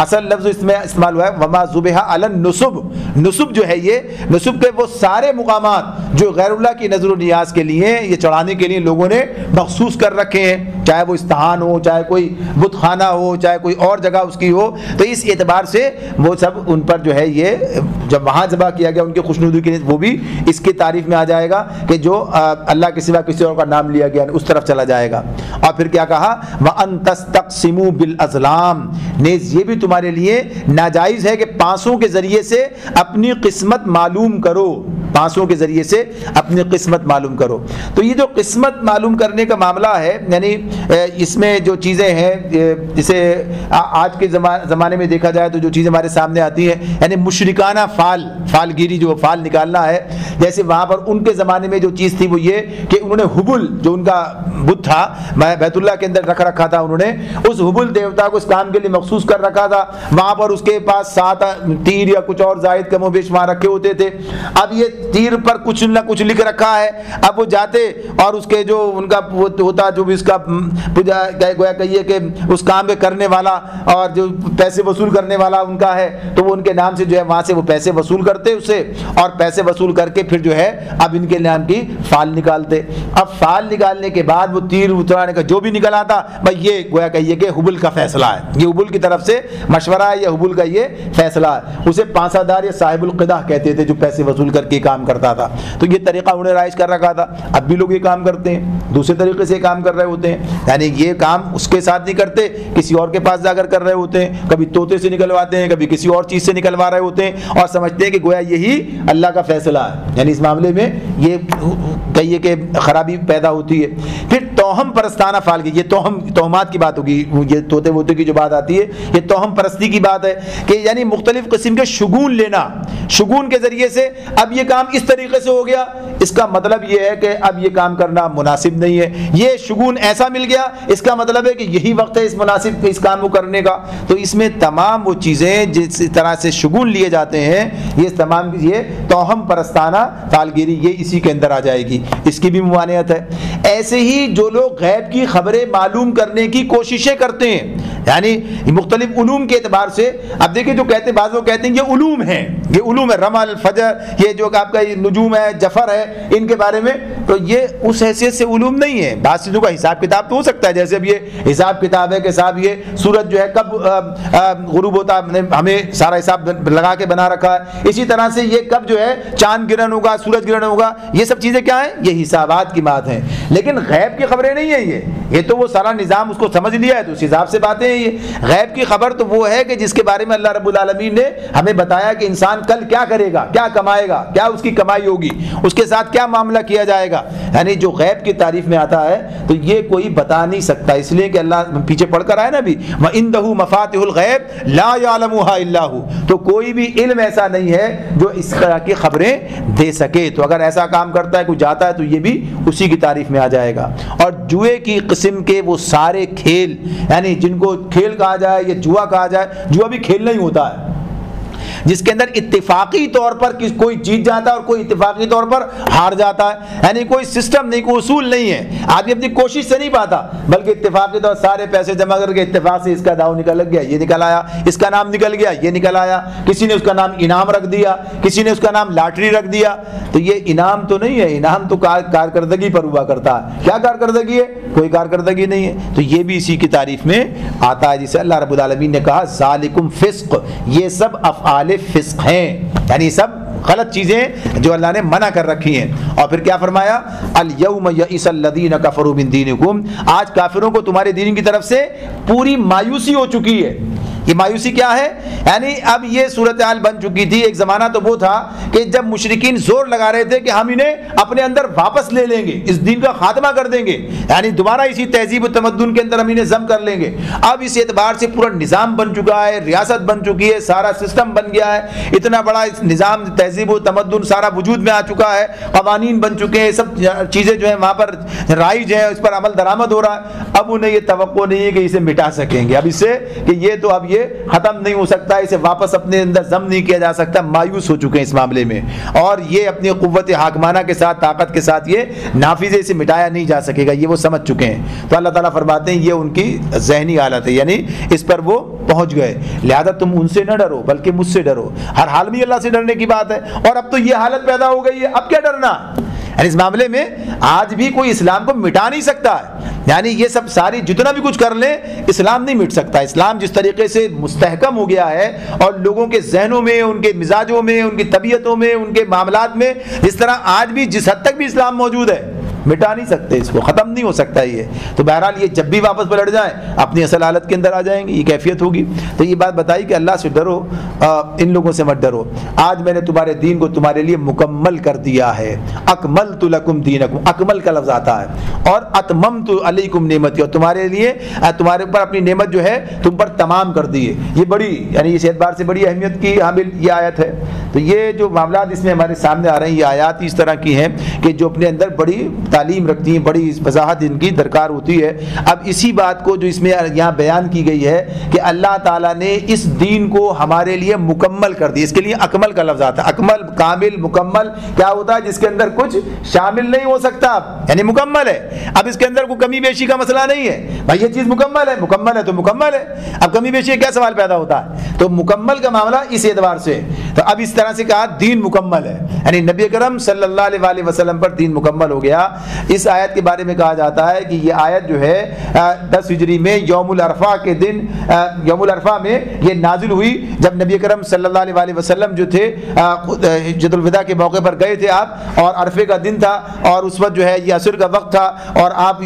اصل لفظ اس میں استعمال ہوا ہے وما ذبح علی النصب، نصب جو ہے یہ نصب کے وہ سارے مقامات جو غیر اللہ کی نظر و نیاز کے لیے یہ چڑھانے کے لیے لوگوں نے مخصوص کر رکھے ہیں، چاہے وہ استحان ہو، چاہے کوئی بت خانہ ہو، چاہے کوئی اور جگہ اس کی ہو، تو اس اعتبار سے وہ سب ان پر جو ہے یہ جب وہاں ذبح کیا گیا ان کی خوشنودی کے لیے وہ بھی اس کی تعریف میں آ جائے گا کہ جو اللہ کے سوا کسی اور کا نام لیا گیا اس طرف چلا جائے گا۔ اور پھر کیا کہا وَأَن تَسْتَقْسِمُوا بِالْأَزْلَامِ، نیز یہ بھی تمہارے لیے ناجائز ہے کہ پانسوں کے ذریعے سے اپنی قسمت معلوم کرو، پانسوں کے ذریعے سے اپنی قسمت معلوم کرو۔ تو یہ جو قسمت معلوم کرنے کا معاملہ ہے، یعنی اس میں جو چیزیں ہیں جسے آج کے زمانے میں دیکھا جائے تو جو چیزیں ہمارے سامنے آتی ہیں، یعنی مشرکانہ فال گیری، جو فال نکالنا ہے، جیسے وہاں پر ان کے زمانے میں جو چیز تھی وہ یہ کہ انہوں نے حبل جو ان کا بت تھا بیت اللہ کے اندر رکھا تھا، انہوں نے اس حبل دیوتا کو اس کام کے لیے مخصوص کر رکھا تھا، وہاں پر اس کے پاس 7 تیر یا کچھ اور زائد کم و بیش وہاں رکھے ہوتے تھے۔ اب یہ تیر پر کچھ نہ کچھ لکھ رکھا ہے، اب وہ جاتے اور اس کے جو ان کا ہوتا جو بھی اس کا گویا کہیے کہ اس کام میں کرنے والا اور جو پیسے وصول کرنے والا ان کا ہے تو وہ ان کے نام سے جو ہے وہاں سے وہ پیسے وصول کرتے اس سے، اور پیسے وصول کر کے پھر جو ہے اب ان کے نام کی فال نکالتے۔ اب فال نکالنے کے بعد وہ تیر اترانے کا جو بھی نکل آتا بھائی یہ گویا کہیے کہ حبل کا فیصلہ ہے، یہ حبل کی طرف سے مشورہ ہے، یہ حبل کا یہ فیصلہ ہے۔ اسے پانسہ دار یا صاحب القدح کہتے تھے جو پیسے وصول کر کے کام کرتا تھا، تو یہ طریقہ انہوں نے رائج کر رکھا تھا۔ اب بھی لوگ یہ کام کرتے ہیں، دوسرے طریقے سے کام کر رہے ہوتے ہیں، یعنی یہ کام اس کے ساتھ نہیں کرتے، کسی اور کے پاس جا کر رہے ہوتے ہیں، کبھی طوطے سے نکلواتے ہیں، کبھی کسی اور چیز سے نکلوا رہے ہوتے ہیں اور سمجھتے ہیں کہ گویا یہی اللہ کا فیصلہ ہے، یعنی اس معاملے میں یہ کہیے کہ خرابی پیدا ہوتی ہے۔ پھر توہم پرستانہ فال کی، یہ توہمات کی بات ہوگی، یہ طوطے ووطے کی جو بات آتی ہے یہ توہم پرستی کی بات ہے کہ یعنی مختلف قسم کے شگون لینا، شگون کے ذریعے سے اب یہ کام اس طریقے سے ہو گیا، اس کا مطلب یہ ہے کہ اب یہ کام کرنا مناسب نہیں ہے، یہ شگون ایسا مل گیا اس کا مطلب ہے کہ یہی وقت ہے اس مناسب اس کام کو کرنے کا۔ تو اس میں تمام وہ چیزیں جس طرح سے شگون لیے جاتے ہیں یہ تمام یہ توہم پرستانہ فالگیری یہ اسی کے اندر آ جائے گی، اس کی بھی ممانعت ہے۔ ایسے ہی جو لوگ غیب کی خبریں معلوم کرنے کی کوششیں کرتے ہیں، یعنی مختلف علوم کے اعتبار سے، اب دیکھیں جو کہتے ہیں بعض لوگ کہتے ہیں یہ علوم ہیں، یہ علوم ہے، رمل فجر یہ جو آپ کا نجوم ہے جفر ہے ان کے بارے میں، تو یہ اس حیثیت سے علوم نہیں ہے۔ بعض چیزوں کا حساب کتاب تو ہو سکتا ہے، جیسے اب یہ حساب کتاب ہے کہ صاحب یہ سورج جو ہے کب غروب ہوتا ہے ہمیں سارا حساب لگا کے بنا رکھا ہے، اسی طرح سے یہ کب جو ہے چاند گرہن ہوگا سورج گرہن ہوگا، یہ سب چیزیں کیا ہیں؟ یہ حسابات کی بات ہیں، لیکن غیب کی خبریں نہیں ہیں یہ تو وہ سارا نظام اس کو سمجھ لیا ہے تو اس حساب سے باتیں ہیں۔ یہ غیب کی خبر تو وہ ہے کہ جس کے بارے میں اللہ رب العالمین نے ہمیں بتایا کہ انسان کل کیا کرے گا، کیا کمائے گا، کیا اس کی کمائی ہوگی، اس کے ساتھ کیا معاملہ کیا جائے گا، یعنی جو غیب کی تعریف میں آتا ہے تو یہ کوئی بتا نہیں سکتا، اس لیے کہ اللہ پیچھے پڑھ کر آئے نا بھی وَعِندَهُ مَفَاتِحُ الْغَيْبِ لَا يَعْلَمُهَا إِلَّا هُوَ، تو کوئی بھی علم ایسا نہیں ہے جو اس طرح کی خبریں دے سکے، تو اگر ایسا کام کرتا ہے کوئی جاتا ہے تو یہ بھی اسی کی تعریف میں آ جائے گا۔ اور جوئے کی قسم کے وہ سارے کھیل، یعنی جن کو کھیل کہا جائے یا جوا کہا جائے، جوا بھی کھیلنا ہی ہوتا ہے جس کے اندر اتفاقی طور پر کوئی جیت جاتا ہے اور کوئی اتفاقی طور پر ہار جاتا ہے، یعنی کوئی سسٹم نہیں، کوئی اصول نہیں ہے، آدمی اپنی کوشش سے نہیں پاتا بلکہ اتفاقی طور سارے پیسے جمع کر کے اتفاق سے اس کا داؤ نکل گیا، یہ نکل آیا، اس کا نام نکل گیا، یہ نکل آیا، کسی نے اس کا نام انعام رکھ دیا، کسی نے اس کا نام لاٹری رکھ دیا، تو یہ انعام تو نہیں ہے، انعام تو کارکردگی پر ہوا کرتا ہے، کیا کارکردگی ہے؟ کوئی کارکردگی نہیں ہے، تو یہ بھی اسی کی تعریف میں آتا ہے، جسے اللہ رب العالمین نے کہا ذالکم فسق، یہ سب افعال فسق ہیں، یعنی سب غلط چیزیں جو اللہ نے منع کر رکھی ہیں۔ اور پھر کیا فرمایا الیوم یئس الذین کفروا من دینکم، آج کافروں کو تمہارے دین کی طرف سے پوری مایوسی ہو چکی ہے، یہ مایوسی کیا ہے؟ یعنی اب یہ صورتحال بن چکی تھی. ایک زمانہ تو وہ تھا کہ جب مشرکین زور لگا رہے تھے کہ ہم انہیں اپنے اندر واپس لے لیں گے, اس دین کا خاتمہ کر دیں گے, یعنی دوبارہ اسی تہذیب و تمدن کے اندر ہم انہیں ضم کر لیں گے. اب اس اعتبار سے پورا نظام بن چکا ہے, ریاست بن چکی ہے, سارا سسٹم بن گیا ہے, اتنا بڑا نظام تہذیب و تمدن سارا وجود میں آ چکا ہے, قوانین بن چکے ہیں, سب چیزیں جو ہیں وہاں پر رائج ہیں, اس پر عمل درآمد ہو رہا ہے. اب انہیں یہ توقع نہیں ہے کہ اسے مٹا سکیں گے, اب اس سے کہ یہ تو اب یہ ختم نہیں ہو سکتا, اسے واپس اپنے اندر ضم نہیں کیا جا سکتا. مایوس ہو چکے ہیں اس معاملے میں, اور یہ اپنی قوت حاکمانہ کے ساتھ, طاقت کے ساتھ یہ نافذ ہے, اسے مٹایا نہیں جا سکے گا, یہ وہ سمجھ چکے ہیں. تو اللہ تعالیٰ فرماتے ہیں یہ ان کی ذہنی حالت ہے, یعنی اس پر وہ پہنچ گئے. لہذا تم ان سے نہ ڈرو بلکہ مجھ سے ڈرو. ہر حال میں اللہ سے ڈرنے کی بات ہے, اور اب تو یہ حالت پیدا ہو گئی ہے, اب کیا ڈرنا. یعنی اس معاملے میں آج بھی کوئی اسلام کو مٹا نہیں سکتا ہے. یعنی یہ سب ساری جتنا بھی کچھ کر لیں اسلام نہیں مٹ سکتا. اسلام جس طریقے سے مستحکم ہو گیا ہے, اور لوگوں کے ذہنوں میں, ان کے مزاجوں میں, ان کی طبیعتوں میں, ان کے معاملات میں جس طرح آج بھی جس حد تک بھی اسلام موجود ہے, مٹا نہیں سکتے اس کو, ختم نہیں ہو سکتا یہ. تو بہرحال یہ جب بھی واپس پلٹ جائیں اپنی اصل حالت کے اندر آ جائیں گے, یہ کیفیت ہوگی. تو یہ بات بتائی کہ اللہ سے ڈرو, ان لوگوں سے مت ڈرو. آج میں نے تمہارے دین کو تمہارے لیے مکمل کر دیا ہے. اکملت لکم دینکم, اکمل کا لفظ آتا ہے, اور اتممت علیکم نعمتی, اور تمہارے لیے, تمہارے اوپر اپنی نعمت جو ہے تم پر تمام کر دی ہے. یہ بڑی, یعنی اس اعتبار سے بڑی اہمیت کی حامل یہ آیت ہے. تو یہ جو معاملات اس میں ہمارے سامنے آ رہے ہیں, یہ آیات اس طرح کی ہیں کہ جو اپنے اندر بڑی تعلیم رکھتی ہیں, بڑی وضاحت ان کی درکار ہوتی ہے. اب اسی بات کو جو اس میں یہاں بیان کی گئی ہے کہ اللہ تعالیٰ نے اس دین کو ہمارے لیے مکمل کر دی. اس کے لیے اکمل کا لفظ آتا ہے. اکمل, کامل, مکمل کیا ہوتا ہے؟ جس کے اندر کچھ شامل نہیں ہو سکتا, یعنی مکمل ہے. اب اس کے اندر کوئی کمی بیشی کا مسئلہ نہیں ہے بھائی, یہ چیز مکمل ہے, مکمل ہے تو مکمل ہے. اب کمی بیشی کا کیا سوال پیدا ہوتا ہے؟ تو مکمل کا معاملہ اس اعتبار سے. تو اب اس طرح سے کہا دین مکمل ہے, یعنی نبی اکرم صلی اللہ علیہ وسلم پر دین مکمل ہو گیا. اس آیت کے بارے میں کہا جاتا ہے کہ یہ آیت جو ہے 10 ہجری میں یوم العرفہ کے دن, یوم العرفہ میں یہ نازل ہوئی, جب نبی اکرم صلی اللہ علیہ وسلم جو تھے حجۃ الوداع کے موقع پر گئے تھے آپ, اور عرفے کا دن تھا, اور اس وقت جو ہے یہ عصر کا وقت تھا, اور آپ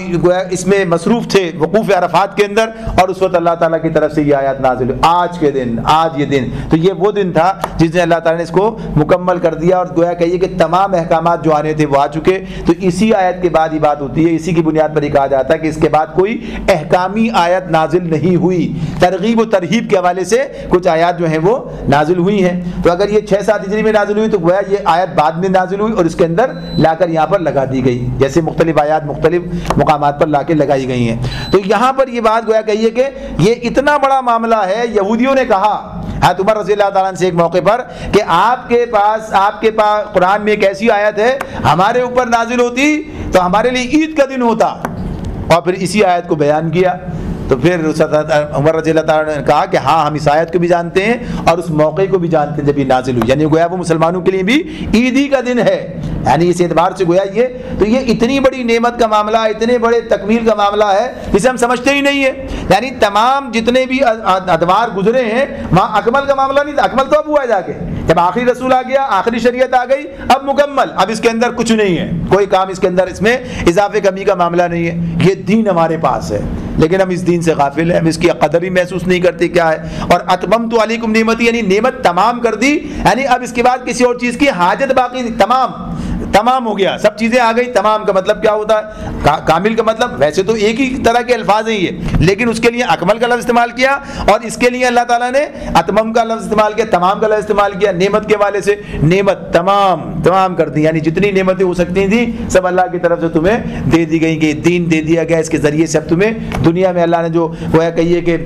اس میں مصروف تھے وقوف عرفات کے اندر, اور اس وقت اللہ تعالیٰ کی طرف سے یہ آیت نازل ہوئی. آج کے دن, آج یہ دن, تو یہ وہ دن تھا جس نے اللہ تعالیٰ نے اس کو مکمل کر دیا, اور گویا کہیے کہ تمام احکامات جو آنے تھے وہ آ چکے. تو اسی آیت کے بعد یہ بات ہوتی ہے, اسی کی بنیاد پر یہ کہا جاتا ہے کہ اس کے بعد کوئی احکامی آیت نازل نہیں ہوئی. ترغیب و ترہیب کے حوالے سے کچھ آیات جو ہیں وہ نازل ہوئی ہیں. تو اگر یہ 6-7 ہجری میں نازل ہوئی تو گویا یہ آیت بعد میں نازل ہوئی, اور اس کے اندر لا کر یہاں پر لگا دی گئی, جیسے مختلف آیات مختلف مقامات پر لا کے لگائی گئی ہیں. تو یہاں پر یہ بات گویا کہیے کہ یہ اتنا بڑا معاملہ ہے. یہودیوں نے کہا حضرت عمر رضی اللہ تعالیٰ عنہ سے ایک موقع پر کہ آپ کے پاس قرآن میں ایک ایسی آیت ہے, ہمارے اوپر نازل ہوتی تو ہمارے لیے عید کا دن ہوتا, اور پھر اسی آیت کو بیان کیا. تو پھر عمر رضی اللہ تعالیٰ نے کہا کہ ہاں ہم اس آیت کو بھی جانتے ہیں اور اس موقع کو بھی جانتے ہیں جب یہ نازل ہوئی, یعنی گویا وہ مسلمانوں کے لیے بھی عید ہی کا دن ہے. یعنی اس اعتبار سے گویا یہ اتنی بڑی نعمت کا معاملہ, اتنے بڑے تکمیل کا معاملہ ہے جسے ہم سمجھتے ہی نہیں ہے. یعنی تمام جتنے بھی ادوار گزرے ہیں وہاں اکمل کا معاملہ نہیں تھا. اکمل تو اب ہوا ہے جا کے, جب آخری رسول آ گیا, آخری شریعت آ گئی, اب مکمل. اب اس کے اندر کچھ نہیں ہے, کوئی کام اس کے اندر, اس میں اضافے کمی کا معاملہ نہیں ہے. یہ دین ہمارے پاس ہے, لیکن ہم اس دین سے غافل ہیں, ہم اس کی قدر ہی محسوس نہیں کرتے کیا ہے. اور اتممت علیکم نعمتی, یعنی نعمت تمام کر دی, یعنی اب اس کے بعد کسی اور چیز کی حاجت باقی نہیں, تمام ہو گیا, سب چیزیں آ گئی. تمام کا مطلب کیا ہوتا ہے؟ کامل کا مطلب ویسے تو ایک ہی طرح کے الفاظ ہیں یہ, لیکن اس کے لیے اکمل کا لفظ استعمال کیا, اور اس کے لیے اللہ تعالیٰ نے اتمم کا لفظ استعمال کیا, تمام کا لفظ استعمال کیا. نعمت کے حوالے سے نعمت تمام کر دی, یعنی جتنی نعمتیں ہو سکتی تھیں سب اللہ کی طرف سے تمہیں دے دی گئی, کہ دین دے دیا گیا, اس کے ذریعے سے اب تمہیں دنیا میں اللہ نے جو وہ کہیے کہ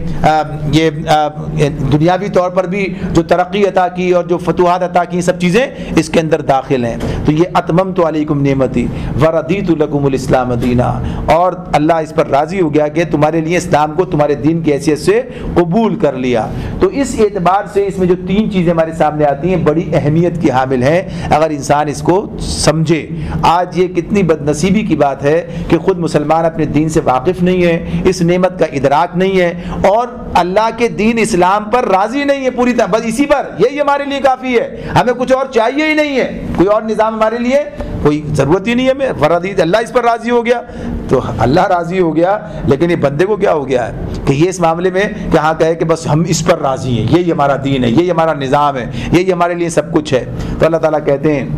یہ دنیاوی طور پر بھی جو ترقی عطا کی اور جو فتوحات عطا کی, سب چیزیں اس کے اندر داخل ہیں. تو یہ اتممت علیکم نعمتی ورضیت لکم الاسلام دینا, اور اللہ اس پر راضی ہو گیا کہ تمہارے لیے اسلام کو تمہارے دین کی حیثیت سے قبول کر لیا. تو اس اعتبار سے اس میں جو 3 چیزیں ہمارے سامنے آتی ہیں بڑی اہمیت کی حامل ہیں, اگر انسان اس کو سمجھے. آج یہ کتنی بد نصیبی کی بات ہے کہ خود مسلمان اپنے دین سے واقف نہیں ہے, اس نعمت کا ادراک نہیں ہے, اور اللہ کے دین اسلام پر راضی نہیں ہے پوری طرح, بس اسی پر, یہی ہمارے لیے کافی ہے, ہمیں کچھ اور چاہیے ہی نہیں ہے, کوئی اور نظام ہمارے لیے کوئی ضرورت ہی نہیں ہے ہمیں، فرضیت اللہ اس پر راضی ہو گیا تو اللہ راضی ہو گیا، لیکن یہ بندے کو کیا ہو گیا ہے کہ یہ اس معاملے میں کہ ہاں کہے کہ بس ہم اس پر راضی ہیں، یہی ہمارا دین ہے، یہی ہمارا نظام ہے، یہی ہمارے لیے سب کچھ ہے۔ تو اللہ تعالیٰ کہتے ہیں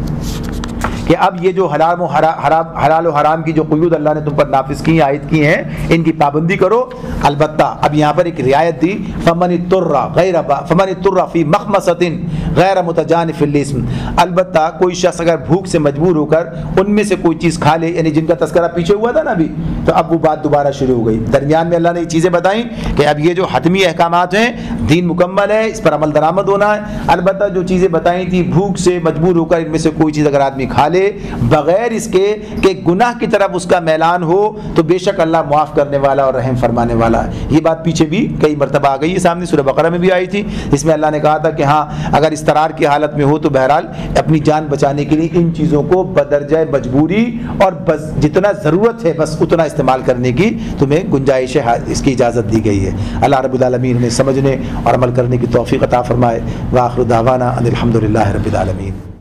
کہ اب یہ جو حلال و حرام کی جو قیود اللہ نے تم پر نافذ کی عائد کی ہیں، ان کی پابندی کرو۔ البتہ اب یہاں پر ایک رعایت دی، فمن اضطر فی مخمصۃ غیر متجانف للإثم، البتہ کوئی شخص اگر بھوک سے مجبور ہو کر ان میں سے کوئی چیز کھا لے، یعنی جن کا تذکرہ پیچھے ہوا تھا نا ابھی، تو اب وہ بات دوبارہ شروع ہو گئی۔ درمیان میں اللہ نے یہ چیزیں بتائیں کہ اب یہ جو حتمی احکامات ہیں، دین مکمل ہے، اس پر عمل درآمد ہونا ہے، البتہ جو چیزیں بتائیں تھی بھوک سے مجبور ہو کر ان میں سے کوئی چیز اگر آدمی کھا لے بغیر اس کے کہ گناہ کی طرف اس کا میلان ہو، تو بے شک اللہ معاف کرنے والا اور رحم فرمانے والا ہے۔ یہ بات پیچھے بھی کئی مرتبہ آ گئی ہے، سامنے سورہ بقرہ میں بھی آئی تھی، اس میں اللہ نے کہا تھا کہ ہاں اگر استرار کی حالت میں ہو تو بہرحال اپنی جان بچانے کے لیے ان چیزوں کو بدرجہ مجبوری اور بس جتنا ضرورت ہے بس اتنا استعمال کرنے کی تمہیں گنجائش ہے، اس کی اجازت دی گئی ہے۔ اللہ رب العالمین ہمیں سمجھنے اور عمل کرنے کی توفیق عطا فرمائے۔ وآخر دعوانا ان الحمد للہ رب العالمین۔